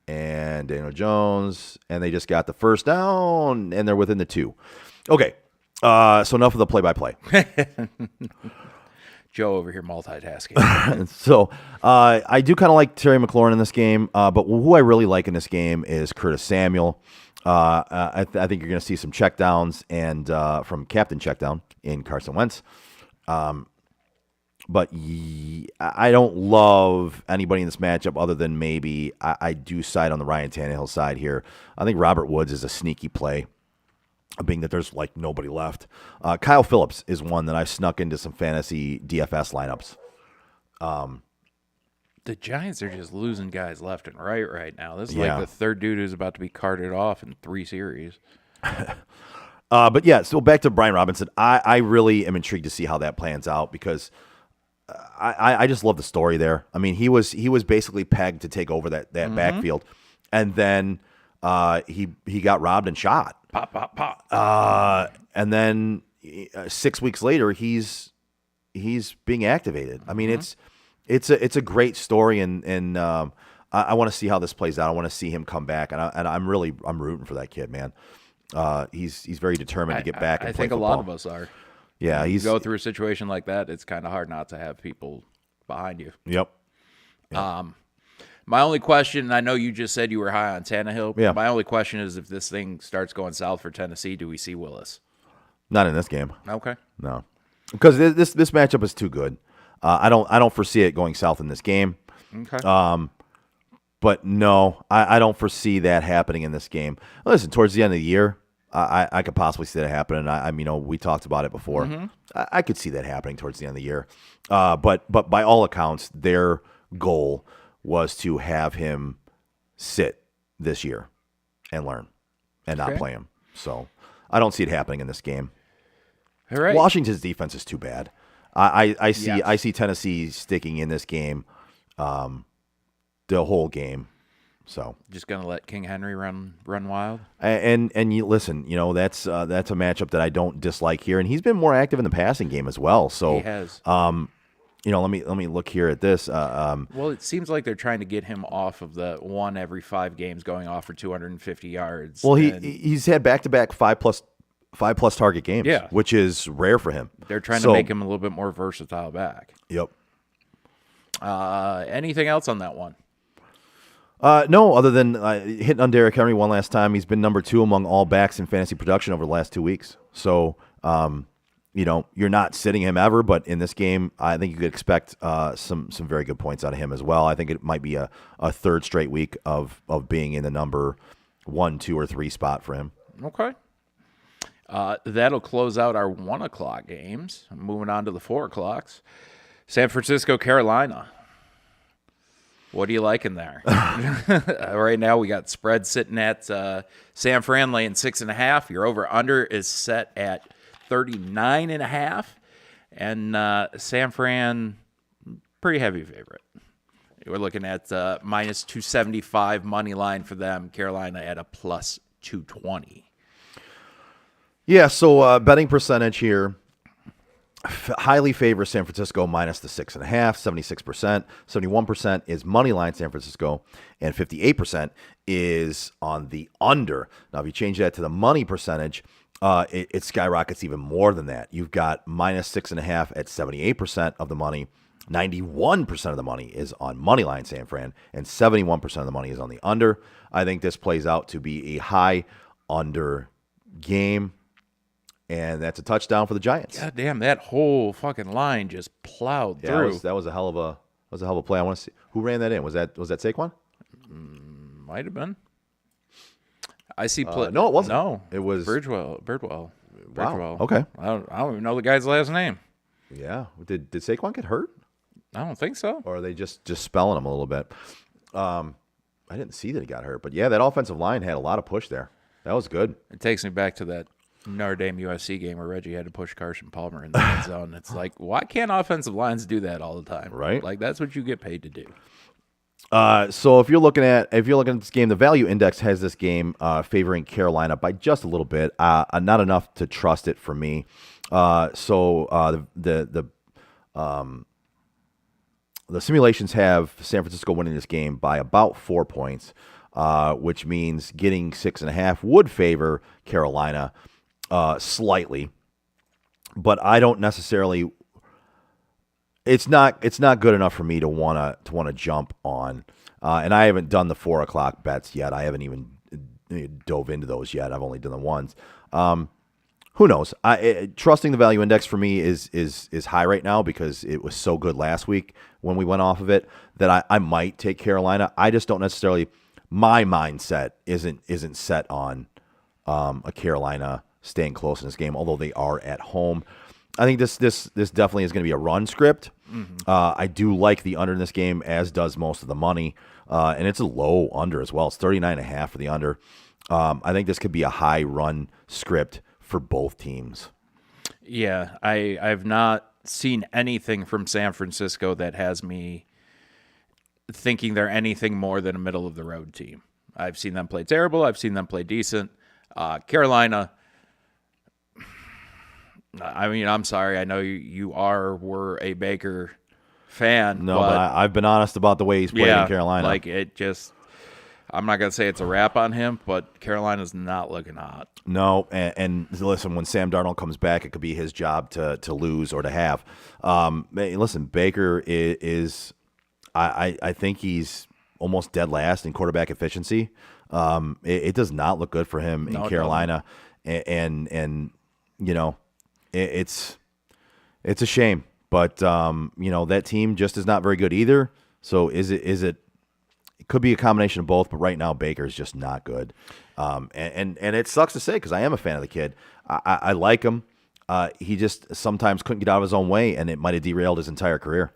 And Daniel Jones, and they just got the first down, and they're within the 2. Okay, so enough of the play-by-play. Joe over here multitasking. So I do kind of like Terry McLaurin in this game, but who I really like in this game is Curtis Samuel. I think you're going to see some checkdowns and from Captain Checkdown in Carson Wentz. But I don't love anybody in this matchup other than maybe I do side on the Ryan Tannehill side here. I think Robert Woods is a sneaky play, being that there's like nobody left. Kyle Phillips is one that I've snuck into some fantasy DFS lineups. The Giants are just losing guys left and right now. This is like the third dude who's about to be carted off in 3 series. But yeah, so back to Brian Robinson. I really am intrigued to see how that plans out because I just love the story there. I mean, he was basically pegged to take over that backfield, and then he got robbed and shot. Pop, pop, pop. And then 6 weeks later, he's being activated. I mean, it's a great story, and I want to see how this plays out. I want to see him come back, and I'm rooting for that kid, man. He's very determined to get back. And I play think football. a lot of us are. Yeah, you go through a situation like that, it's kind of hard not to have people behind you. Yep. My only question, I know you just said you were high on Tannehill. Yeah. My only question is if this thing starts going south for Tennessee, do we see Willis? Not in this game. Okay. No, because this matchup is too good. I don't foresee it going south in this game. Okay. But no, I don't foresee that happening in this game. Listen, towards the end of the year, I could possibly see that happening. I mean, we talked about it before. I could see that happening towards the end of the year. But by all accounts, their goal was to have him sit this year and learn and not play him. So I don't see it happening in this game. All right. Washington's defense is too bad. I see Tennessee sticking in this game the whole game. So just gonna let King Henry run wild. And you listen, that's a matchup that I don't dislike here, and he's been more active in the passing game as well. So he has. Let me look here at this. Well, it seems like they're trying to get him off of the 1 every 5 games going off for 250 yards. Well, he's had back-to-back 5+ target games, which is rare for him. They're trying to make him a little bit more versatile back. Yep. Anything else on that one? No, other than hitting on Derrick Henry one last time. He's been number 2 among all backs in fantasy production over the last 2 weeks. So, you're not sitting him ever, but in this game, I think you could expect some very good points out of him as well. I think it might be a third straight week of being in the number 1, 2, or 3 spot for him. Okay. That'll close out our 1 o'clock games. Moving on to the 4 o'clocks. San Francisco, Carolina. What are you liking there? Right now, we got spread sitting at San Fran laying 6.5. Your over/under is set at 39.5, and San Fran, pretty heavy favorite. We're looking at minus 275 money line for them. Carolina at a plus 220. Yeah, so betting percentage here. Highly favors San Francisco minus the 6.5, 76%. 71% is money line San Francisco, and 58% is on the under. Now, if you change that to the money percentage, it skyrockets even more than that. You've got minus 6.5 at 78% of the money. 91% of the money is on money line San Fran, and 71% of the money is on the under. I think this plays out to be a high under game. And that's a touchdown for the Giants. God damn, that whole fucking line just plowed through. That was a hell of a play. I want to see who ran that in. Was that Saquon? Might have been. I see. No, it wasn't. No, it was Birdwell. Wow. Okay. I don't even know the guy's last name. Yeah. Did Saquon get hurt? I don't think so. Or are they just spelling him a little bit? I didn't see that he got hurt, but yeah, that offensive line had a lot of push there. That was good. It takes me back to that Notre Dame USC game where Reggie had to push Carson Palmer in the end zone. It's like, why can't offensive lines do that all the time? Right. Like, that's what you get paid to do. So if you're looking at this game, the value index has this game favoring Carolina by just a little bit, not enough to trust it for me. So the simulations have San Francisco winning this game by about 4 points, which means getting 6.5 would favor Carolina slightly, but I don't necessarily. It's not good enough for me to want to jump on, and I haven't done the 4 o'clock bets yet. I haven't even dove into those yet. I've only done the ones. Who knows? Trusting the value index for me is high right now because it was so good last week when we went off of it that I might take Carolina. I just don't necessarily. My mindset isn't set on a Carolina staying close in this game, although they are at home. I think this definitely is going to be a run script. Mm-hmm. I do like the under in this game, as does most of the money, and it's a low under as well. It's 39.5 for the under. I think this could be a high run script for both teams. Yeah, I've not seen anything from San Francisco that has me thinking they're anything more than a middle of the road team. I've seen them play terrible. I've seen them play decent. Carolina, I mean, I'm sorry. I know you were a Baker fan. No, but I've been honest about the way he's played in Carolina. Like I'm not going to say it's a wrap on him, but Carolina's not looking hot. No, and listen, when Sam Darnold comes back, it could be his job to lose or to have. Listen, Baker is I think he's almost dead last in quarterback efficiency. It does not look good for him in Carolina, and you know, it's a shame. But that team just is not very good either. So is it? It could be a combination of both. But right now, Baker is just not good. And it sucks to say because I am a fan of the kid. I like him. He just sometimes couldn't get out of his own way, and it might have derailed his entire career.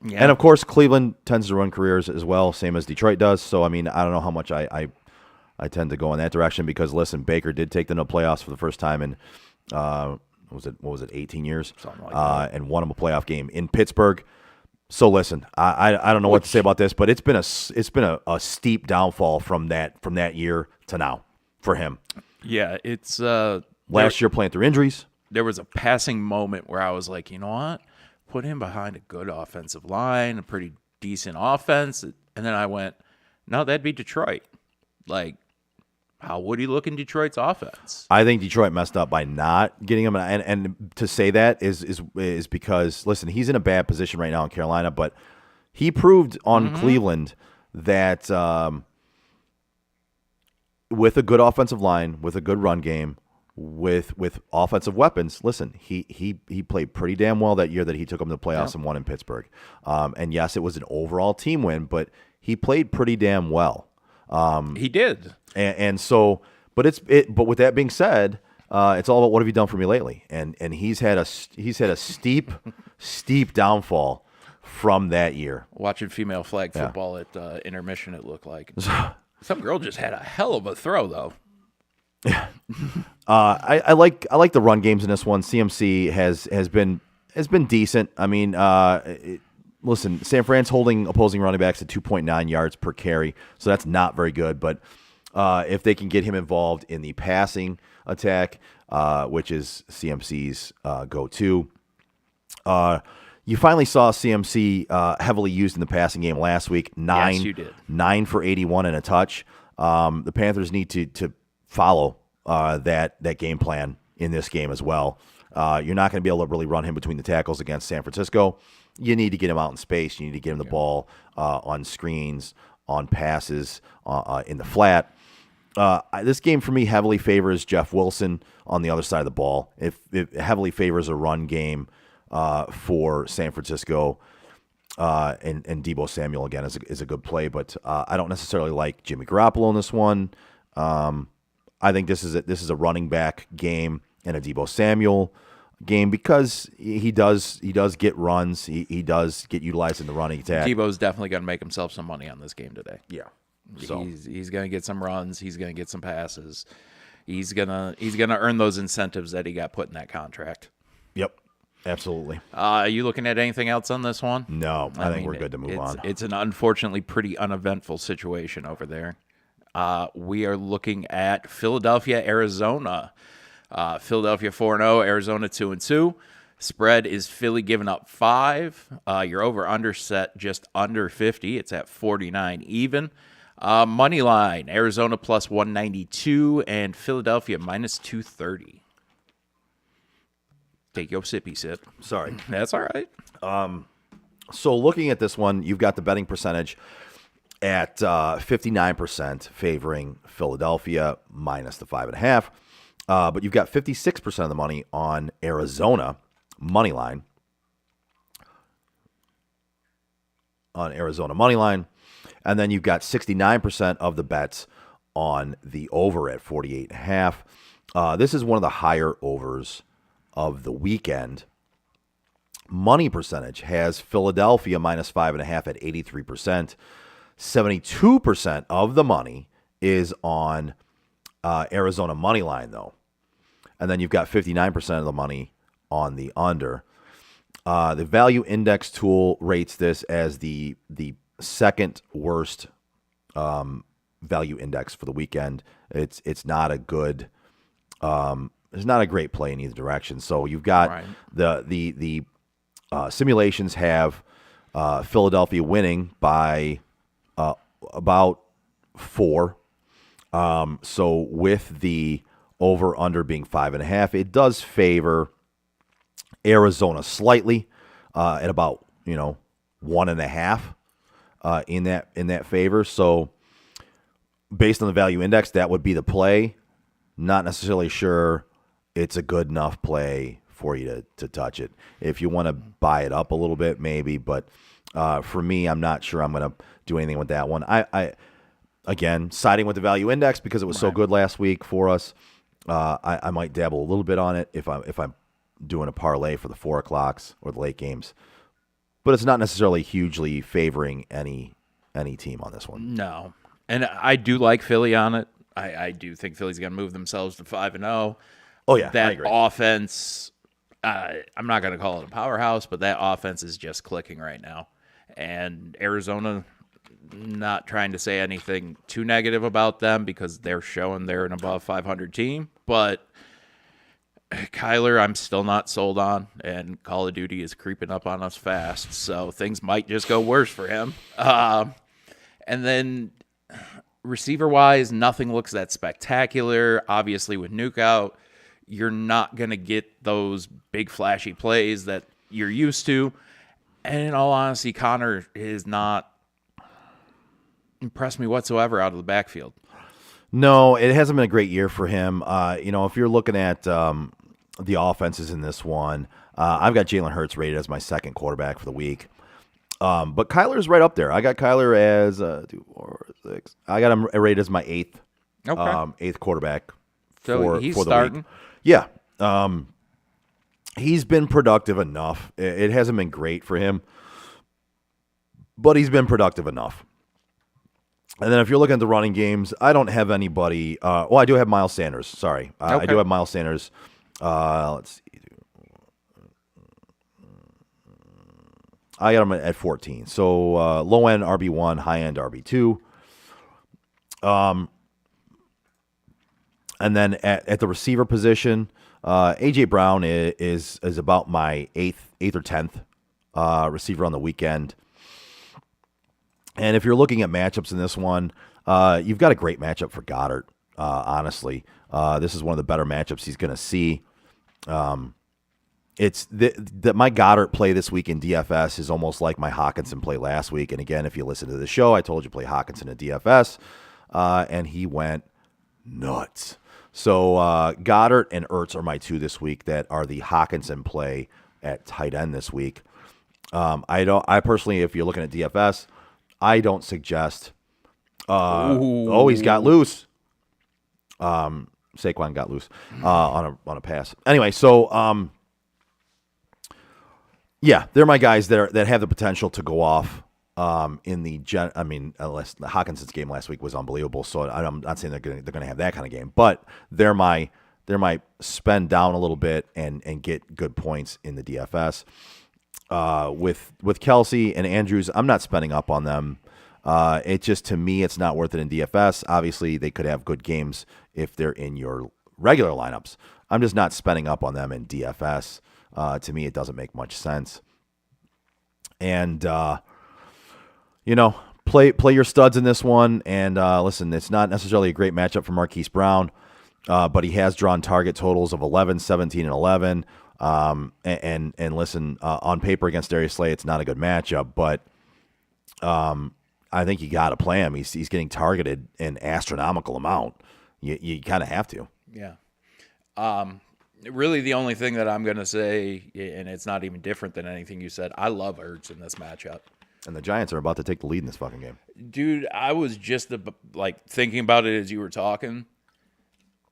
Yeah. And of course, Cleveland tends to run careers as well, same as Detroit does. So I mean, I don't know how much I tend to go in that direction because listen, Baker did take them to playoffs for the first time in what was it 18 years, something like that, and won them a playoff game in Pittsburgh. So listen, I don't know what to say about this, but it's been a steep downfall from that year to now for him. Yeah, it's last year playing through injuries. There was a passing moment where I was like, you know what? Put him behind a good offensive line, a pretty decent offense. And then I went, no, that'd be Detroit. Like, how would he look in Detroit's offense? I think Detroit messed up by not getting him. And to say that is because, listen, he's in a bad position right now in Carolina, but he proved on Cleveland that with a good offensive line, with a good run game, with offensive weapons, listen, he played pretty damn well that year that he took them to the playoffs and won in Pittsburgh. And yes, it was an overall team win, but he played pretty damn well. He did. And so, but with that being said, it's all about what have you done for me lately, and he's had a steep downfall from that year. Watching female flag football at intermission, it looked like some girl just had a hell of a throw though. I like the run games in this one. CMC has been decent. I mean, listen, San Fran's holding opposing running backs at 2.9 yards per carry, so that's not very good. But if they can get him involved in the passing attack, which is CMC's go-to, you finally saw CMC heavily used in the passing game last week. Yes, you did. 9 for 81 and a touch. The Panthers need to follow that game plan in this game as well. You're not going to be able to really run him between the tackles against San Francisco. You need to get him out in space. You need to get him the ball on screens, on passes, in the flat. This game for me heavily favors Jeff Wilson on the other side of the ball. It heavily favors a run game for San Francisco. And Deebo Samuel again is a good play, but I don't necessarily like Jimmy Garoppolo in this one. I think this is a running back game and a Deebo Samuel game because he does get runs. He does get utilized in the running attack. Deebo's definitely going to make himself some money on this game today. Yeah. So He's going to get some runs. He's going to get some passes. He's gonna earn those incentives that he got put in that contract. Yep. Absolutely. Are you looking at anything else on this one? No, I think we're good to move on. It's an unfortunately pretty uneventful situation over there. We are looking at Philadelphia, Arizona. Philadelphia 4-0, Arizona 2-2. Spread is Philly giving up 5. Your over-under set just under 50. It's at 49 even. Money line, Arizona plus 192 and Philadelphia minus 230. Take your sippy sip. Sorry. That's all right. So looking at this one, you've got the betting percentage at 59% favoring Philadelphia minus the 5.5. But you've got 56% of the money on Arizona money line. And then you've got 69% of the bets on the over at 48.5. This is one of the higher overs of the weekend. Money percentage has Philadelphia minus 5.5 at 83%. 72% of the money is on Arizona money line, though. And then you've got 59% of the money on the under. The value index tool rates this as the second worst value index for the weekend. It's not a good. It's not a great play in either direction. So you've got the simulations have Philadelphia winning by about 4. So with the over under being 5.5, it does favor Arizona slightly at about 1.5 in that favor. So based on the value index, that would be the play. Not necessarily sure it's a good enough play for you to touch it. If you want to buy it up a little bit, maybe, but for me, I'm not sure I'm going to do anything with that one. I again, siding with the value index because it was so good last week for us. I might dabble a little bit on it if I'm doing a parlay for the 4 o'clocks or the late games, but it's not necessarily hugely favoring any team on this one. No, and I do like Philly on it. I do think Philly's going to move themselves to 5-0. Oh yeah, that I agree. Offense. I'm not going to call it a powerhouse, but that offense is just clicking right now. And Arizona, not trying to say anything too negative about them because they're showing they're an above 500 team. But Kyler, I'm still not sold on, and Call of Duty is creeping up on us fast. So things might just go worse for him. And then receiver-wise, nothing looks that spectacular. Obviously, with Nuke out, you're not going to get those big flashy plays that you're used to. And in all honesty, Connor has not impressed me whatsoever out of the backfield. No, it hasn't been a great year for him. If you're looking at the offenses in this one, I've got Jalen Hurts rated as my second quarterback for the week. But Kyler's right up there. I got Kyler as 2, 4, 6. I got him rated as my eighth quarterback So for he's the starting. week. Yeah. He's been productive enough. It hasn't been great for him, but he's been productive enough. And then if you're looking at the running games, I don't have anybody. I do have Miles Sanders. Sorry. I Okay. do have Miles Sanders. Let's see. I got him at 14. So low end RB1, high end RB2. And then at the receiver position, A.J. Brown is about my eighth or 10th receiver on the weekend. And if you're looking at matchups in this one, you've got a great matchup for Goddard, honestly. This is one of the better matchups he's going to see. It's my Goddard play this week in DFS is almost like my Hawkinson play last week. And again, if you listen to the show, I told you play Hawkinson in DFS, and he went nuts. So Goddard and Ertz are my two this week that are the Hawkinson play at tight end this week. I personally, if you're looking at DFS, I don't suggest. He's got loose. Saquon got loose on a pass. Anyway, so yeah, they're my guys that have the potential to go off. In the unless the Hawkinson's game last week was unbelievable, so I'm not saying they're gonna have that kind of game, but they're my spend down a little bit and get good points in the DFS. With Kelsey and Andrews, I'm not spending up on them. It just, to me, it's not worth it in DFS. Obviously, they could have good games if they're in your regular lineups. I'm just not spending up on them in DFS. To me, it doesn't make much sense. And play your studs in this one. And listen, it's not necessarily a great matchup for Marquise Brown, but he has drawn target totals of 11, 17, and 11. And listen, on paper against Darius Slay, it's not a good matchup, but I think you got to play him. He's getting targeted an astronomical amount. You kind of have to. Yeah. Really, the only thing that I'm going to say, and it's not even different than anything you said, I love Ertz in this matchup. And the Giants are about to take the lead in this fucking game. Dude, I was just thinking about it as you were talking.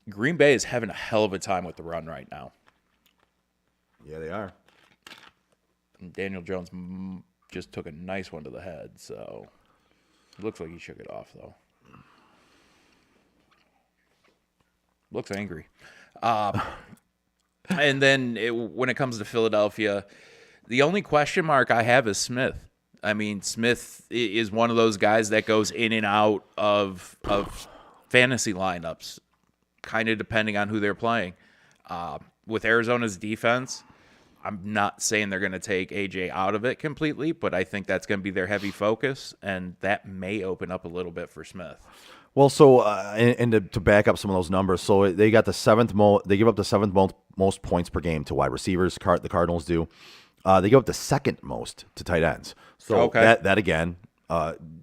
Green Bay is having a hell of a time with the run right now. Yeah, they are. And Daniel Jones just took a nice one to the head, so it looks like he shook it off, though. Looks angry. And then when it comes to Philadelphia, the only question mark I have is Smith. I mean, Smith is one of those guys that goes in and out of fantasy lineups, kind of depending on who they're playing. With Arizona's defense, I'm not saying they're going to take AJ out of it completely, but I think that's going to be their heavy focus, and that may open up a little bit for Smith. Well, so and to back up some of those numbers, so they got the seventh they give up the seventh most points per game to wide receivers. The Cardinals do. They give up the second most to tight ends. So that again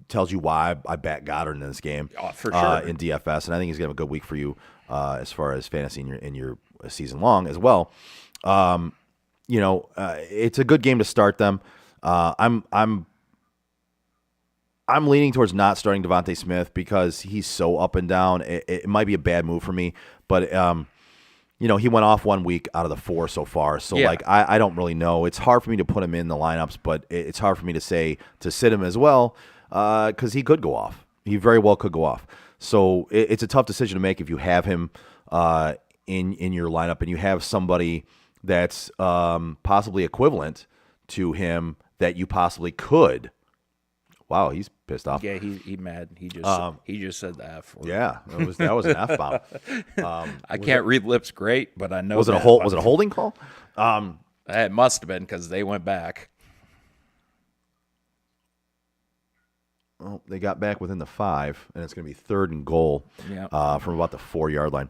tells you why I back Goddard in this game. For sure. In DFS, and I think he's gonna have a good week for you as far as fantasy in your season long as well. It's a good game to start them. I'm leaning towards not starting Devontae Smith because he's so up and down. It might be a bad move for me, but he went off 1 week out of the 4 so far. So I don't really know. It's hard for me to put him in the lineups, but it's hard for me to say to sit him as well because he could go off. He very well could go off. So it's a tough decision to make if you have him in your lineup and you have somebody that's possibly equivalent to him that you possibly could. Wow, he's pissed off. Yeah, he's mad. He just said the F word. Yeah, that was an F bomb. I can't read lips great, but I know. Was it a holding call? It must have been because they went back. Well, they got back within the 5, and it's going to be 3rd and goal from about the 4-yard line.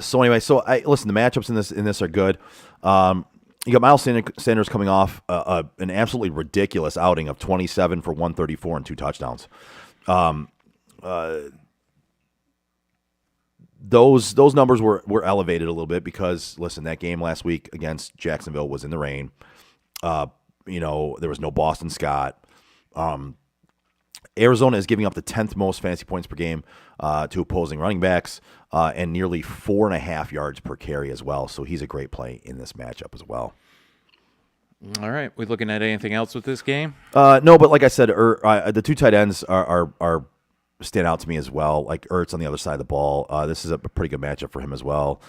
So anyway, listen. The matchups in this are good. You got Miles Sanders coming off an absolutely ridiculous outing of 27 for 134 and 2 touchdowns. Those numbers were elevated a little bit because, listen, that game last week against Jacksonville was in the rain. There was no Boston Scott. Arizona is giving up the 10th most fantasy points per game to opposing running backs and nearly 4.5 yards per carry as well. So he's a great play in this matchup as well. All right. We looking at anything else with this game? No, but like I said, the two tight ends are stand out to me as well. Like Ertz on the other side of the ball. This is a pretty good matchup for him as well.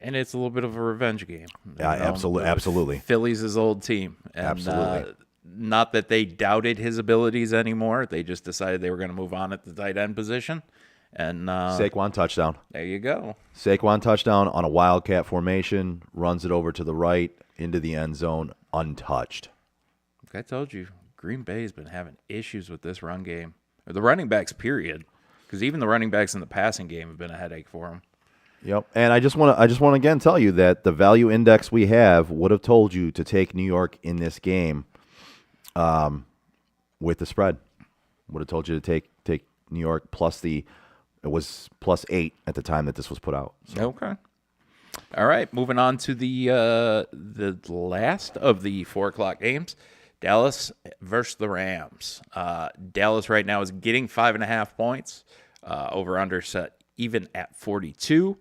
And it's a little bit of a revenge game. Yeah, absolutely. Philly's his old team. And, Absolutely. Not that they doubted his abilities anymore. They just decided they were going to move on at the tight end position. And Saquon touchdown. there you go. Saquon touchdown on a wildcat formation, runs it over to the right into the end zone untouched. Like I told you, Green Bay's been having issues with this run game. Or the running backs, period. Because even the running backs in the passing game have been a headache for them. Yep. And I just want to again tell you that the value index we have would have told you to take New York in this game with the spread. Would have told you to take New York plus it was +8 at the time that this was put out. So. Okay. All right, moving on to the last of the 4:00 games, Dallas versus the Rams. Dallas right now is getting 5.5 points. Over under set even at 42.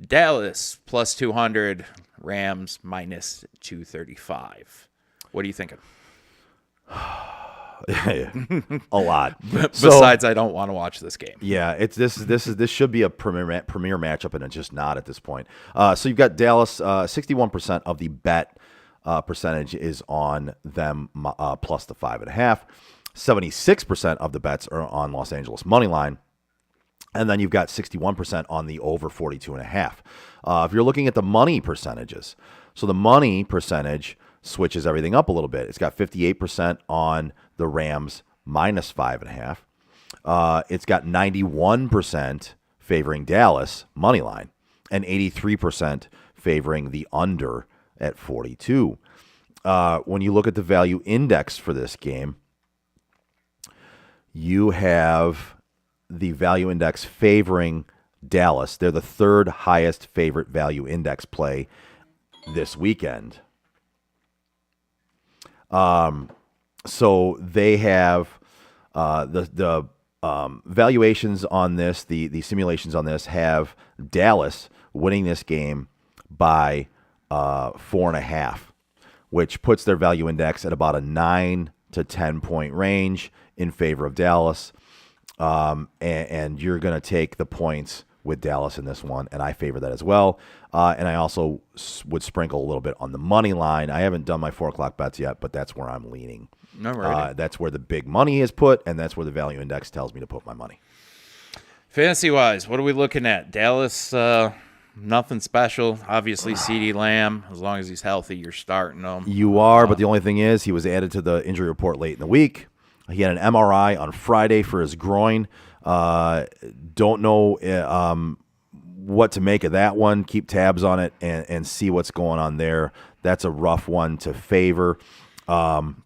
Dallas plus 200. Rams minus 235. What are you thinking? A lot. Besides, I don't want to watch this game. Yeah, this should be a premier matchup, and it's just not at this point. So you've got Dallas. 61% of the bet percentage is on them plus the 5.5. 76% of the bets are on Los Angeles money line, and then you've got 61% on the over 42.5. If you're looking at the money percentages, so the money percentage switches everything up a little bit. It's got 58% on the Rams minus 5.5. It's got 91% favoring Dallas money line and 83% favoring the under at 42. When you look at the value index for this game, you have the value index favoring Dallas. They're the third highest favorite value index play this weekend. So they have the valuations on this, the simulations on this have Dallas winning this game by 4.5, which puts their value index at about a 9 to 10 point range in favor of Dallas. And you're going to take the points with Dallas in this one, and I favor that as well. And I also would sprinkle a little bit on the money line. I haven't done my 4:00 bets yet, but that's where I'm leaning. That's where the big money is put, and that's where the value index tells me to put my money. Fantasy-wise, what are we looking at? Dallas, nothing special. Obviously, CeeDee Lamb, as long as he's healthy, you're starting him. You are, but the only thing is he was added to the injury report late in the week. He had an MRI on Friday for his groin. Don't know what to make of that one. Keep tabs on it and see what's going on there. That's a rough one to favor.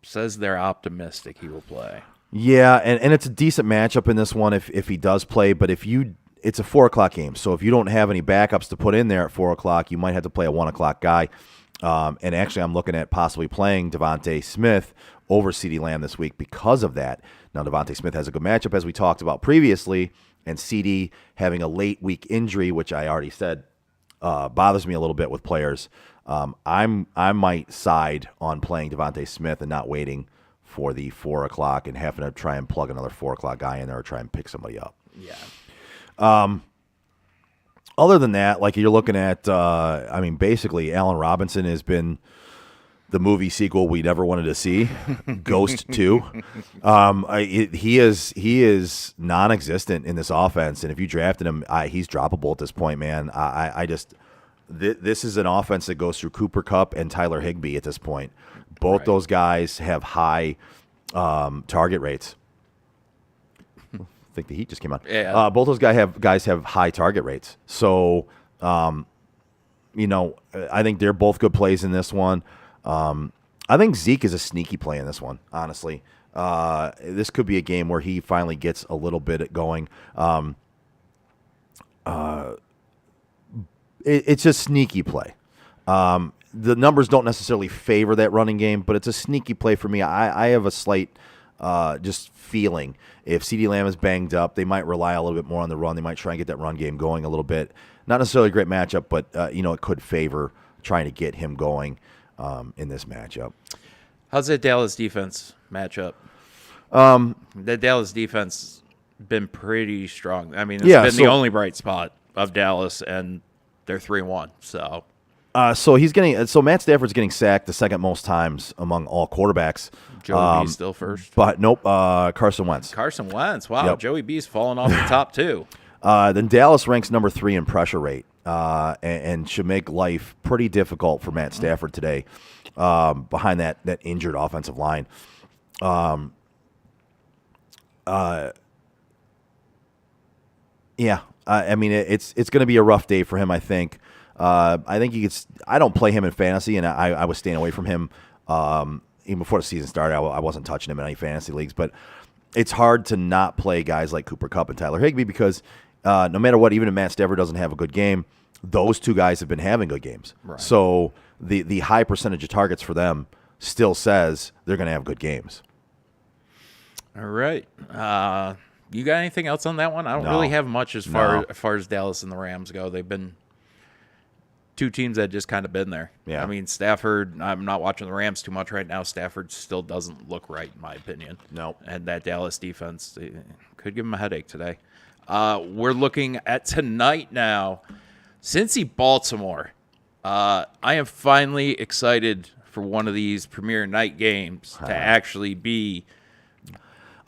Says they're optimistic he will play. Yeah, and it's a decent matchup in this one if he does play. But it's a 4:00 game, so if you don't have any backups to put in there at 4:00, you might have to play a 1:00 guy. And actually, I'm looking at possibly playing Devontae Smith over CeeDee Lamb this week because of that. Now, Devontae Smith has a good matchup, as we talked about previously, and CeeDee having a late week injury, which I already said bothers me a little bit with players. I might side on playing Devontae Smith and not waiting for the 4:00 and having to try and plug another 4:00 guy in there or try and pick somebody up. Yeah. Other than that, like you're looking at, basically Allen Robinson has been the movie sequel we never wanted to see, Ghost 2. He is non-existent in this offense, and if you drafted him, he's droppable at this point, man. This is an offense that goes through Cooper Kupp and Tyler Higbee at this point. Both those guys have high target rates. I think the Heat just came on. Yeah. Both those guys have high target rates. So, I think they're both good plays in this one. I think Zeke is a sneaky play in this one, honestly. This could be a game where he finally gets a little bit going. It's a sneaky play. The numbers don't necessarily favor that running game, but it's a sneaky play for me. I have a slight just feeling. If CeeDee Lamb is banged up, they might rely a little bit more on the run. They might try and get that run game going a little bit. Not necessarily a great matchup, but it could favor trying to get him going in this matchup. How's that Dallas defense matchup? The Dallas defense been pretty strong. I mean, it's been the only bright spot of Dallas, and they're 3-1. So So Matt Stafford's getting sacked the second most times among all quarterbacks. Joey B still first. But nope, Carson Wentz. Carson Wentz. Wow, Yep. Joey B's falling off the top two. Then Dallas ranks number 3 in pressure rate and should make life pretty difficult for Matt Stafford today behind that injured offensive line. Yeah, I mean it's going to be a rough day for him. I think. I think he gets. I don't play him in fantasy, and I was staying away from him even before the season started. I wasn't touching him in any fantasy leagues, but it's hard to not play guys like Cooper Kupp and Tyler Higbee because no matter what, even if Matt Stafford doesn't have a good game, those two guys have been having good games. Right. So the high percentage of targets for them still says they're going to have good games. All right. You got anything else on that one? I don't really have much as far as Dallas and the Rams go. They've been two teams that just kind of been there. Yeah. I mean, Stafford, I'm not watching the Rams too much right now. Stafford still doesn't look right, in my opinion. No. And that Dallas defense could give him a headache today. We're looking at tonight now. Cincy, Baltimore. I am finally excited for one of these premier night games to actually be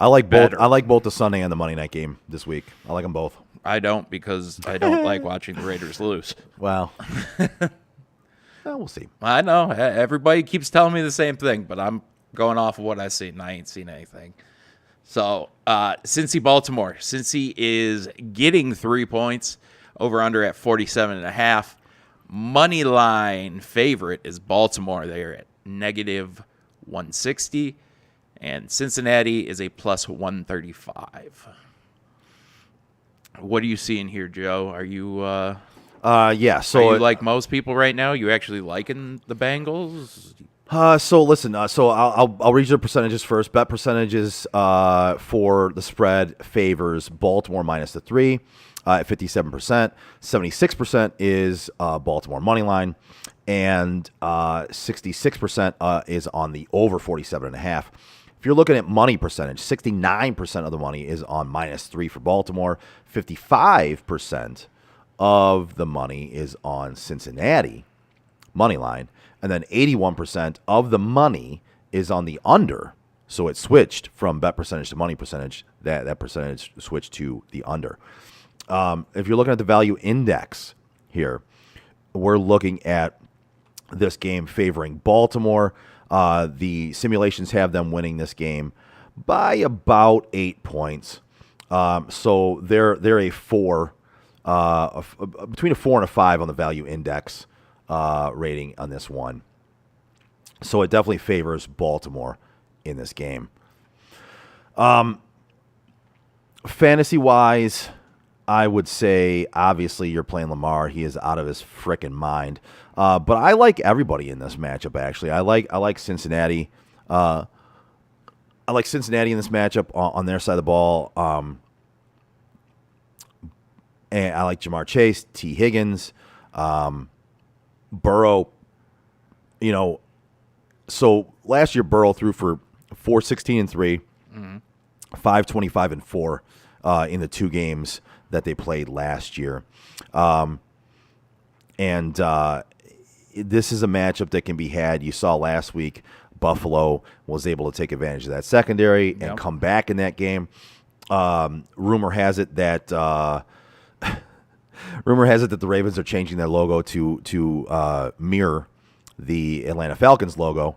I like both. better. I like both the Sunday and the Monday night game this week. I like them both. I don't, because I don't like watching the Raiders lose. Well, we'll see. I know. Everybody keeps telling me the same thing, but I'm going off of what I see, and I ain't seen anything. So, Cincy, Baltimore. Cincy is getting 3 points, over under at 47.5. Money line favorite is Baltimore. They are at negative 160. And Cincinnati is a plus 135. What are you seeing here, Joe? Are you Yeah. So are you like most people right now? You actually liking the Bengals? So listen. So I'll read you the percentages first. Bet percentages for the spread favors Baltimore minus the 3 at 57%. 76% is Baltimore money line, and 66% is on the over 47.5. If you're looking at money percentage, 69% of the money is on minus 3 for Baltimore. 55% of the money is on Cincinnati money line. And then 81% of the money is on the under. So it switched from bet percentage to money percentage. That percentage switched to the under. If you're looking at the value index here, we're looking at this game favoring Baltimore. The simulations have them winning this game by about 8 points. So they're a 4, between a 4 and a 5 on the value index rating on this one. So it definitely favors Baltimore in this game. Fantasy-wise, I would say obviously you're playing Lamar. He is out of his frickin' mind. But I like everybody in this matchup. Actually, I like Cincinnati. I like Cincinnati in this matchup on their side of the ball. And I like Jamar Chase, T. Higgins, Burrow. So last year Burrow threw for 416-3, 525-4 in the 2 games that they played last year. And this is a matchup that can be had. You saw last week Buffalo was able to take advantage of that secondary and come back in that game. Rumor has it that the Ravens are changing their logo to mirror the Atlanta Falcons logo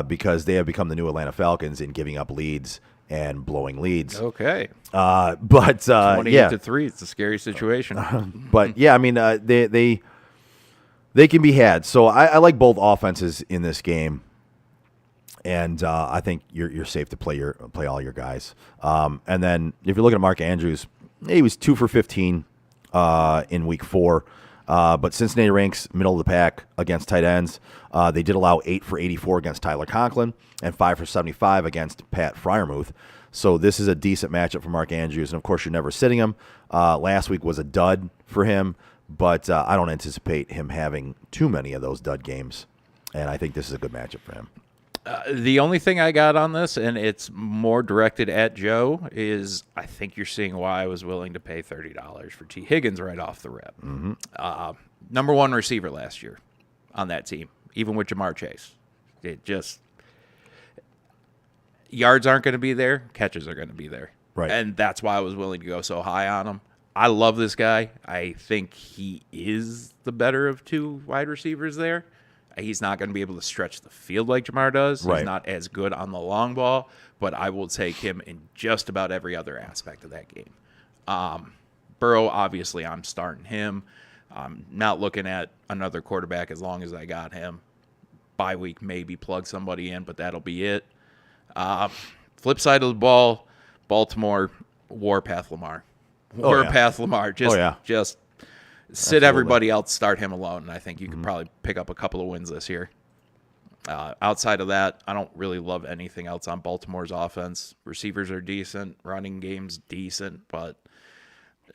because they have become the new Atlanta Falcons in giving up leads and blowing leads. Okay. But 28-3, it's a scary situation. But yeah, I mean they can be had. So I like both offenses in this game, and I think you're safe to play all your guys. And then if you're looking at Mark Andrews, he was 2 for 15 in week 4. But Cincinnati ranks middle of the pack against tight ends. They did allow 8 for 84 against Tyler Conklin and 5 for 75 against Pat Freiermuth. So this is a decent matchup for Mark Andrews. And, of course, you're never sitting him. Last week was a dud for him, but I don't anticipate him having too many of those dud games. And I think this is a good matchup for him. The only thing I got on this, and it's more directed at Joe, is I think you're seeing why I was willing to pay $30 for T. Higgins right off the rip. Number one receiver last year on that team, even with Jamar Chase. It just yards aren't going to be there, catches are going to be there. Right. And that's why I was willing to go so high on him. I love this guy. I think he is the better of two wide receivers there. He's not going to be able to stretch the field like Jamar does. Right. He's not as good on the long ball, but I will take him in just about every other aspect of that game. Burrow, obviously, I'm starting him. I'm not looking at another quarterback as long as I got him. Bye week, maybe plug somebody in, but that'll be it. Flip side of the ball, Baltimore, Warpath Lamar. Warpath Lamar. Just sit everybody else, start him alone, and I think you can probably pick up a couple of wins this year. Outside of that, I don't really love anything else on Baltimore's offense. Receivers are decent, running game's decent, but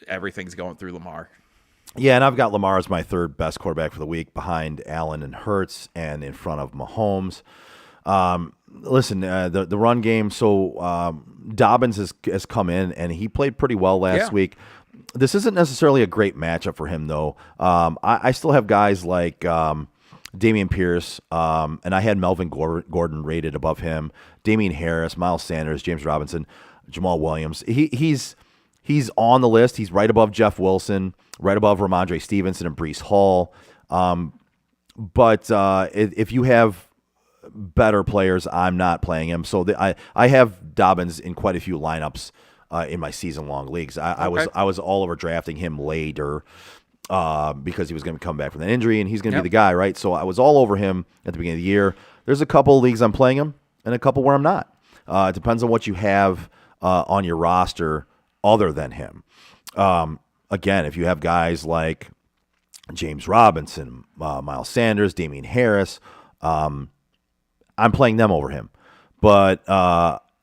everything's going through Lamar. Yeah, and I've got Lamar as my third best quarterback for the week, behind Allen and Hurts, and in front of Mahomes. Listen, the run game. So Dobbins has come in and he played pretty well last week. This isn't necessarily a great matchup for him, though. I still have guys like Dameon Pierce, and I had Melvin Gordon rated above him. Damian Harris, Miles Sanders, James Robinson, Jamal Williams. He's on the list. He's right above Jeff Wilson, right above Ramondre Stevenson and Breece Hall. But if you have better players, I'm not playing him. So I have Dobbins in quite a few lineups in my season-long leagues. I was all over drafting him later because he was going to come back from that injury, and he's going to be the guy, right? So I was all over him at the beginning of the year. There's a couple of leagues I'm playing him, and a couple where I'm not. It depends on what you have on your roster other than him. Again, if you have guys like James Robinson, Miles Sanders, Damian Harris, I'm playing them over him. But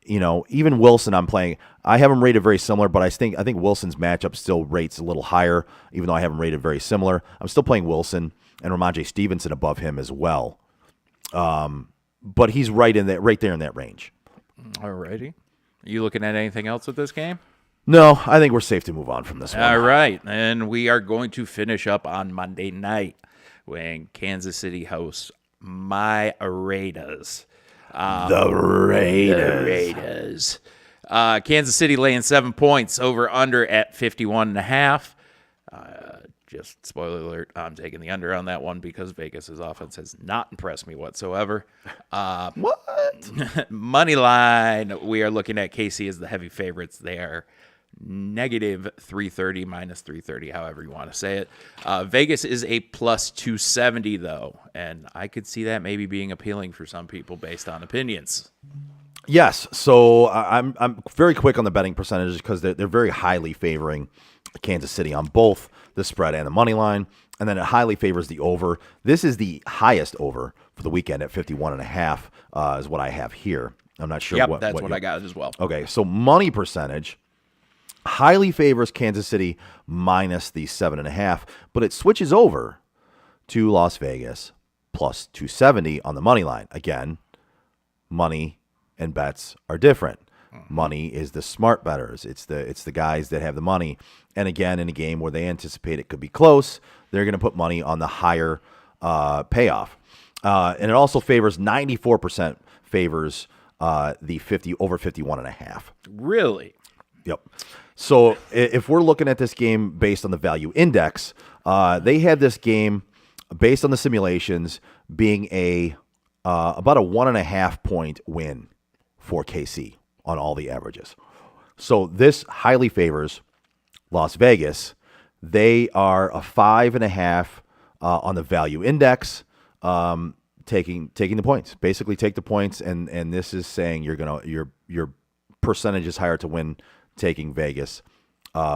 even Wilson, I'm playing. I have him rated very similar, but I think Wilson's matchup still rates a little higher, even though I have him rated very similar. I'm still playing Wilson and Ramondre Stevenson above him as well. But he's right there in that range. Alrighty. Are you looking at anything else with this game? No, I think we're safe to move on from this one. All right. And we are going to finish up on Monday night when Kansas City hosts my Raiders. The Raiders. Kansas City laying 7 points, over under at 51.5. Just spoiler alert, I'm taking the under on that one because Vegas's offense has not impressed me whatsoever. What? Money line, we are looking at KC as the heavy favorites. They are negative 330, minus 330, however you want to say it. Vegas is a plus 270, though, and I could see that maybe being appealing for some people based on opinions. Yes, so I'm very quick on the betting percentages because they're very highly favoring Kansas City on both the spread and the money line, and then it highly favors the over. This is the highest over for the weekend at 51.5 is what I have here. I'm not sure. Yep, that's what I got as well. Okay, so money percentage highly favors Kansas City minus the 7.5, but it switches over to Las Vegas plus 270 on the money line. Again, money and bets are different. Money is the smart bettors. It's the guys that have the money. And again, in a game where they anticipate it could be close, they're going to put money on the higher payoff. And it also favors 94% favors the over 51.5. Really? Yep. So if we're looking at this game based on the value index, they had this game based on the simulations being about a 1.5 point win for KC on all the averages. So this highly favors Las Vegas. They are a 5.5 on the value index, taking the points. Basically, take the points, and this is saying your percentage is higher to win taking Vegas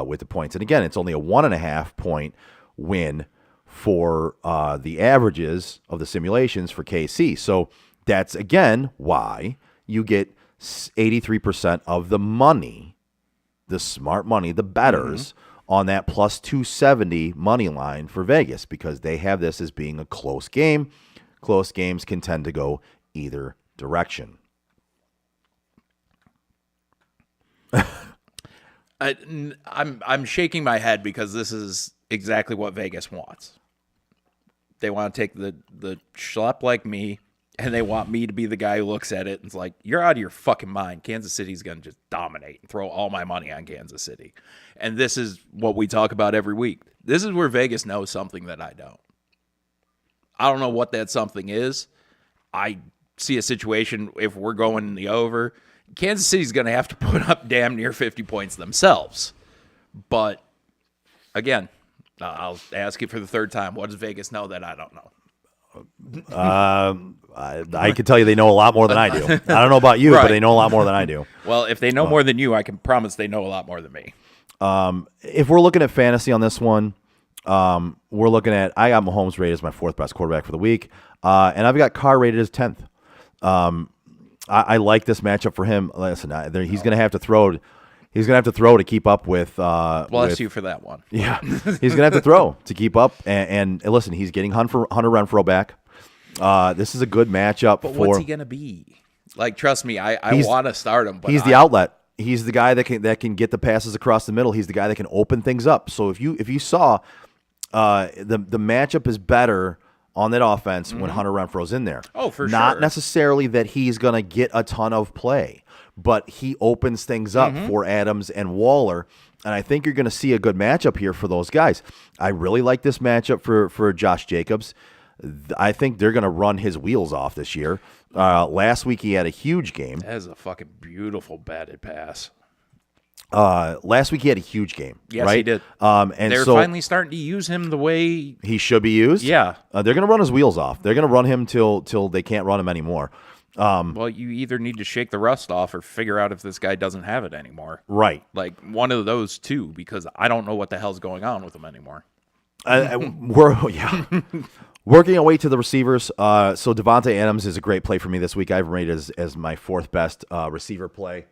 with the points. And again, it's only a 1.5 point win for the averages of the simulations for KC. So that's, again, why you get 83% of the money, the smart money, the bettors, on that plus 270 money line for Vegas, because they have this as being a close game. Close games can tend to go either direction. I'm shaking my head because this is exactly what Vegas wants. They want to take the schlep like me, and they want me to be the guy who looks at it and is like, you're out of your fucking mind. Kansas City's going to just dominate and throw all my money on Kansas City. And this is what we talk about every week. This is where Vegas knows something that I don't. I don't know what that something is. I see a situation, if we're going in the over, Kansas City's going to have to put up damn near 50 points themselves. But, again, I'll ask you for the third time. What does Vegas know that I don't know? I can tell you they know a lot more than I do. I don't know about you, Right. but they know a lot more than I do. Well, if they know more than you, I can promise they know a lot more than me. If we're looking at fantasy on this one, we're looking at, I got Mahomes rated as my fourth best quarterback for the week, and I've got Carr rated as 10th. I like this matchup for him. Listen, he's going to have to throw. He's going to have to throw to keep up with. Bless you for that one. Yeah, he's going to have to throw to keep up. And listen, he's getting Hunter Renfrow back. This is a good matchup But for. what's he going to be? Like, trust me, I want to start him. But He's the outlet. He's the guy that can get the passes across the middle. He's the guy that can open things up. So if you saw, the matchup is better on that offense when Hunter Renfrow's in there. Oh, for Not sure. necessarily that he's going to get a ton of play, but he opens things up for Adams and Waller. And I think you're going to see a good matchup here for those guys. I really like this matchup for Josh Jacobs. I think they're going to run his wheels off this year. Last week he had a huge game. That is a fucking beautiful batted pass. Last week he had a huge game. Yes, right? he did. And They're so finally starting to use him the way. he should be used. Yeah. They're going to run his wheels off. They're going to run him till they can't run him anymore. Well, you either need to shake the rust off or figure out if this guy doesn't have it anymore. Right. Like one of those two, because I don't know what the hell's going on with him anymore. Working our way to the receivers. So Devontae Adams is a great play for me this week. I've rated as my fourth best receiver play.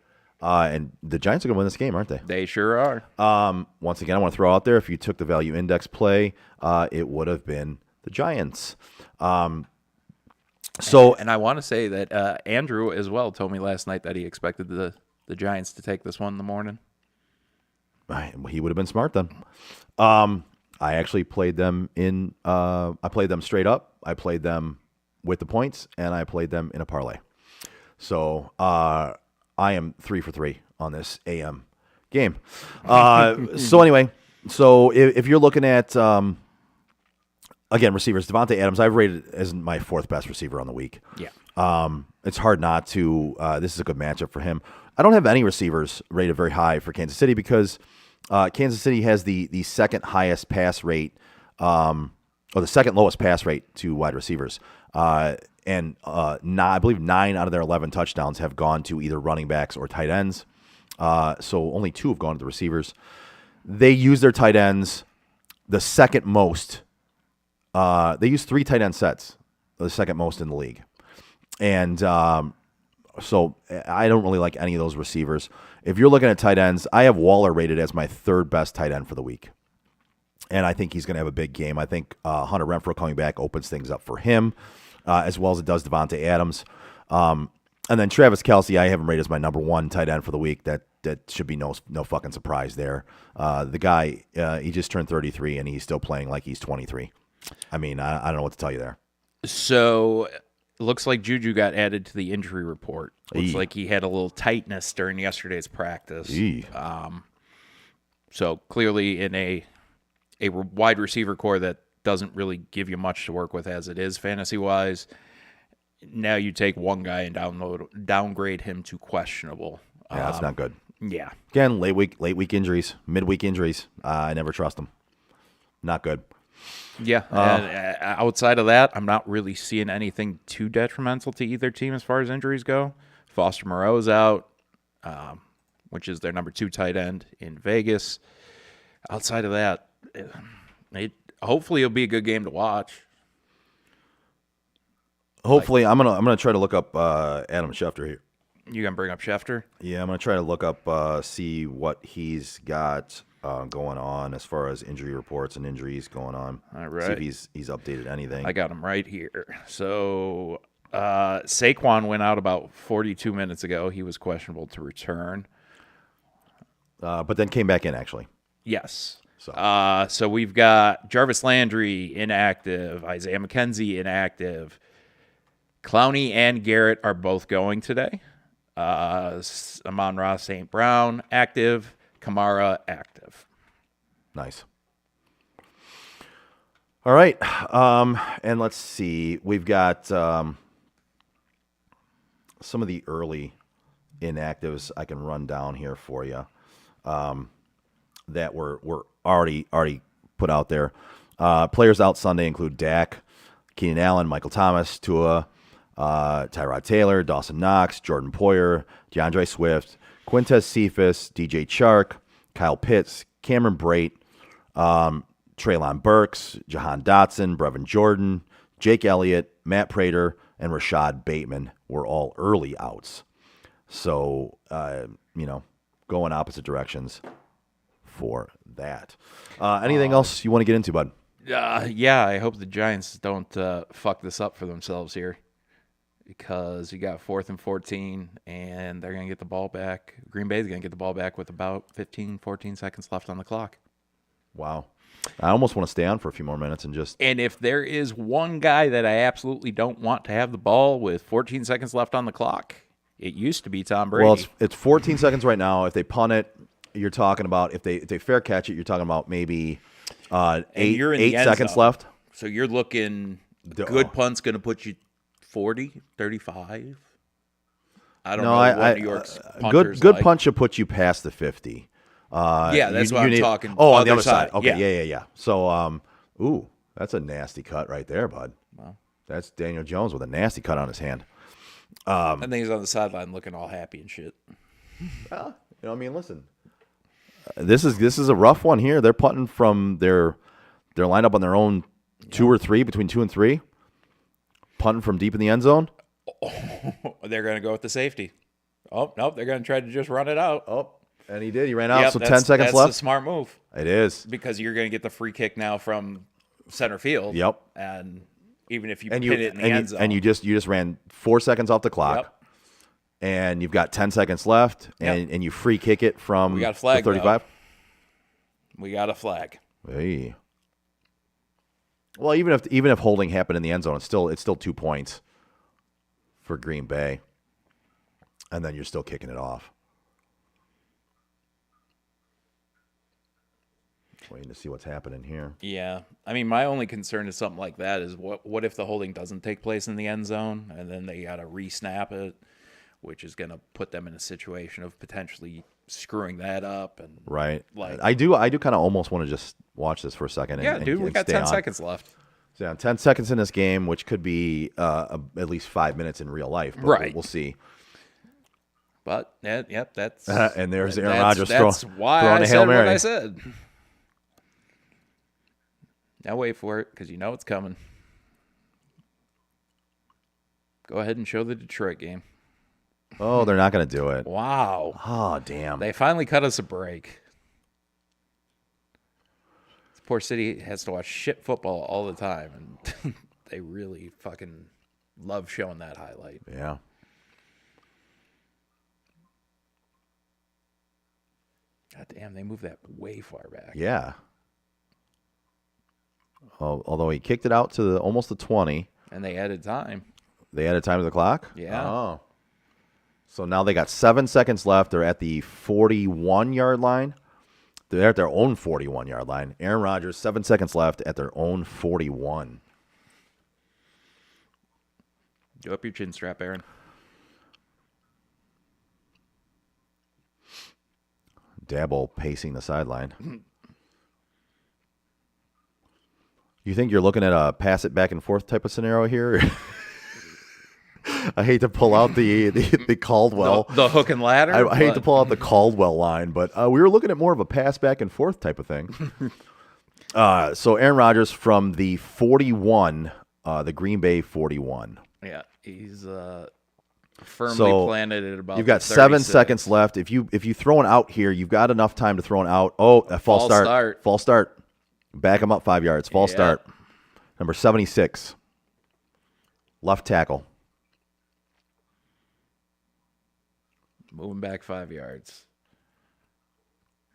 And the Giants are going to win this game, aren't they? They sure are. Once again, I want to throw out there, if you took the value index play, it would have been the Giants. And I want to say that Andrew as well told me last night that he expected the Giants to take this one in the morning. he would have been smart then. I actually played them I played them straight up. I played them with the points, and I played them in a parlay. So I am 3 for 3 on this AM game. So anyway, if you're looking at again, receivers, Devontae Adams, I've rated as my fourth best receiver on the week. Yeah. It's hard not to. This is a good matchup for him. I don't have any receivers rated very high for Kansas City because Kansas City has the second highest pass rate, or the second lowest pass rate to wide receivers. I believe 9 out of their 11 touchdowns have gone to either running backs or tight ends. So only 2 have gone to the receivers. They use their tight ends the second most. They use 3 tight end sets, the second most in the league. And so I don't really like any of those receivers. If you're looking at tight ends, I have Waller rated as my third best tight end for the week. And I think he's going to have a big game. I think Hunter Renfrow coming back opens things up for him, as well as it does Devontae Adams. And then Travis Kelce, I have him rated as my number 1 tight end for the week. That should be no fucking surprise there. The guy, he just turned 33, and he's still playing like he's 23. I mean, I don't know what to tell you there. So looks like Juju got added to the injury report. Looks Eee. like he had a little tightness during yesterday's practice. Eee. So clearly in a wide receiver core that doesn't really give you much to work with as it is fantasy-wise, now you take one guy and downgrade him to questionable. Yeah, that's not good. Yeah. Again, late week injuries, midweek injuries. I never trust them. Not good. Yeah, and outside of that, I'm not really seeing anything too detrimental to either team as far as injuries go. Foster Moreau's out, which is their number 2 tight end in Vegas. Outside of that, hopefully it'll be a good game to watch. Hopefully, I'm gonna try to look up Adam Schefter here. You gonna bring up Schefter? Yeah, I'm gonna try to look up see what he's got going on as far as injury reports and injuries going on. All See right. if he's updated anything. I got him right here. So Saquon went out about 42 minutes ago. He was questionable to return. But then came back in actually. Yes. So. So we've got Jarvis Landry inactive, Isaiah McKenzie inactive. Clowney and Garrett are both going today. Amon-Ra St. Brown active. Kamara active. Nice. All right. And let's see. We've got some of the early inactives I can run down here for you that were already put out there. Players out Sunday include Dak, Keenan Allen, Michael Thomas, Tua, Tyrod Taylor, Dawson Knox, Jordan Poyer, DeAndre Swift, Quintez Cephas, DJ Chark, Kyle Pitts, Cameron Brate, Treylon Burks, Jahan Dotson, Brevin Jordan, Jake Elliott, Matt Prater, and Rashad Bateman were all early outs. So, going opposite directions for that. Anything else you want to get into, bud? Yeah, I hope the Giants don't fuck this up for themselves here, because you got 4th and 14, and they're going to get the ball back. Green Bay's going to get the ball back with about 15, 14 seconds left on the clock. Wow. I almost want to stay on for a few more minutes and just... And if there is one guy that I absolutely don't want to have the ball with 14 seconds left on the clock, it used to be Tom Brady. Well, it's 14 seconds right now. If they punt it, you're talking about... If they fair catch it, you're talking about maybe eight seconds left. So you're looking... Good punt's going to put you 40, 35. I don't know what New York's punters good like. punch should put you past the 50. Yeah, that's what I'm talking. Oh, on the other side. Okay, Okay, yeah. So, ooh, that's a nasty cut right there, bud. Wow. That's Daniel Jones with a nasty cut on his hand. I think he's on the sideline looking all happy and shit. Well, listen. This is a rough one here. They're punting from their lined up on their own 2 or 3, between 2 and 3. Punting from deep in the end zone. They're going to go with the safety. Oh, nope, they're going to try to just run it out. Oh, and he did. He ran out. Yep, So 10 seconds that's left. That's a smart move. It is. Because you're going to get the free kick now from center field. Yep. And even if you pin it in the end zone. And you just ran 4 seconds off the clock. Yep. And you've got 10 seconds left, and you free kick it from We got a flag, the 35. We got a flag. Hey. Well, even if holding happened in the end zone, it's still 2 points for Green Bay, and then you're still kicking it off. Waiting to see what's happening here. Yeah. I mean, my only concern is something like that is what if the holding doesn't take place in the end zone, and then they got to re-snap it, which is going to put them in a situation of potentially screwing that up. And Right. Like, I do kind of almost want to just watch this for a second. yeah, and, dude, and we got stay 10 on. seconds left. So, yeah, 10 seconds in this game, which could be at least 5 minutes in real life. But Right. We'll see. But, yep, that's... And there's Aaron that's- Rodgers That's why throwing I a Hail said what Mary. I said. Now wait for it, because you know it's coming. Go ahead and show the Detroit game. Oh, they're not going to do it. Wow. Oh, damn. They finally cut us a break. This poor city has to watch shit football all the time, and they really fucking love showing that highlight. Yeah. God damn, they moved that way far back. Yeah. Although he kicked it out to almost the 20. And they added time. They added time to the clock? Yeah. Oh. So now they got 7 seconds left. They're at the 41-yard line. They're at their own 41-yard line. Aaron Rodgers, 7 seconds left at their own 41. Go up your chin strap, Aaron. Dabble pacing the sideline. You think you're looking at a pass it back and forth type of scenario here? I hate to pull out the Caldwell. The hook and ladder? I hate to pull out the Caldwell line, but we were looking at more of a pass back and forth type of thing. So Aaron Rodgers from the 41, the Green Bay 41. Yeah, he's firmly planted at about. You've got 36. 7 seconds left. If you throw an out here, you've got enough time to throw an out. Oh, a false start. False start. Back him up 5 yards. False start. Number 76. Left tackle. Moving back 5 yards.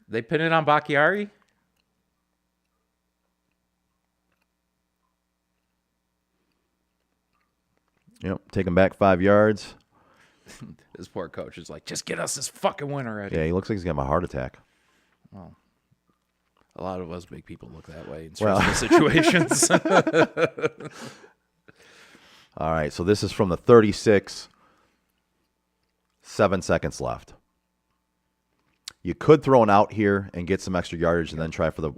They pin it on Bakhtiari? Yep, take him back 5 yards. His poor coach is like, just get us this fucking win already. Yeah, he looks like he's going to have a heart attack. Well, a lot of us big people look that way in stressful situations. All right, so this is from the 36. 7 seconds left. You could throw an out here and get some extra yardage, and then try for the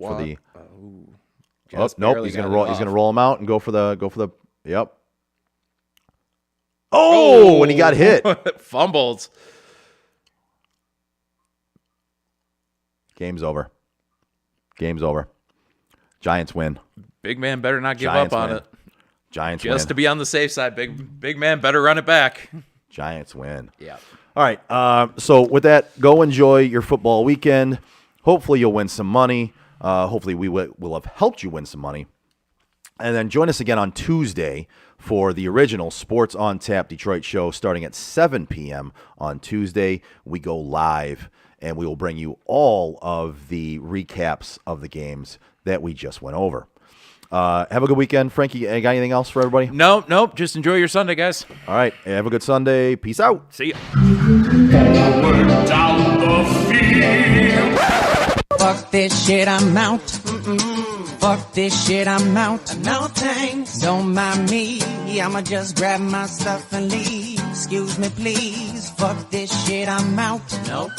nope. He's gonna roll. He's gonna roll him out and go for the. Yep. Oh, and he got hit. Fumbled. Game's over. Game's over. Giants win. Big man better not give Giants up on win. it. Giants Just win. to be on the safe side, big man better run it back. Giants win. Yeah. All right. So with that, go enjoy your football weekend. Hopefully you'll win some money. Hopefully we will have helped you win some money. And then join us again on Tuesday for the original Sports on Tap Detroit show starting at 7 p.m. on Tuesday. We go live, and we will bring you all of the recaps of the games that we just went over. Have a good weekend. Frankie, got anything else for everybody? Nope. Just enjoy your Sunday, guys. All right. Have a good Sunday. Peace out. See ya. Forward down the field. Fuck this shit, I'm out. Fuck this shit, I'm out. No thanks. Don't mind me. I'ma just grab my stuff and leave. Excuse me, please. Fuck this shit, I'm out. Nope.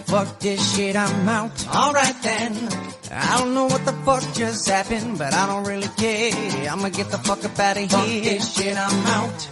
Fuck this shit, I'm out. Alright then. I don't know what the fuck just happened, but I don't really care. I'ma get the fuck up out of here. Fuck this shit, I'm out.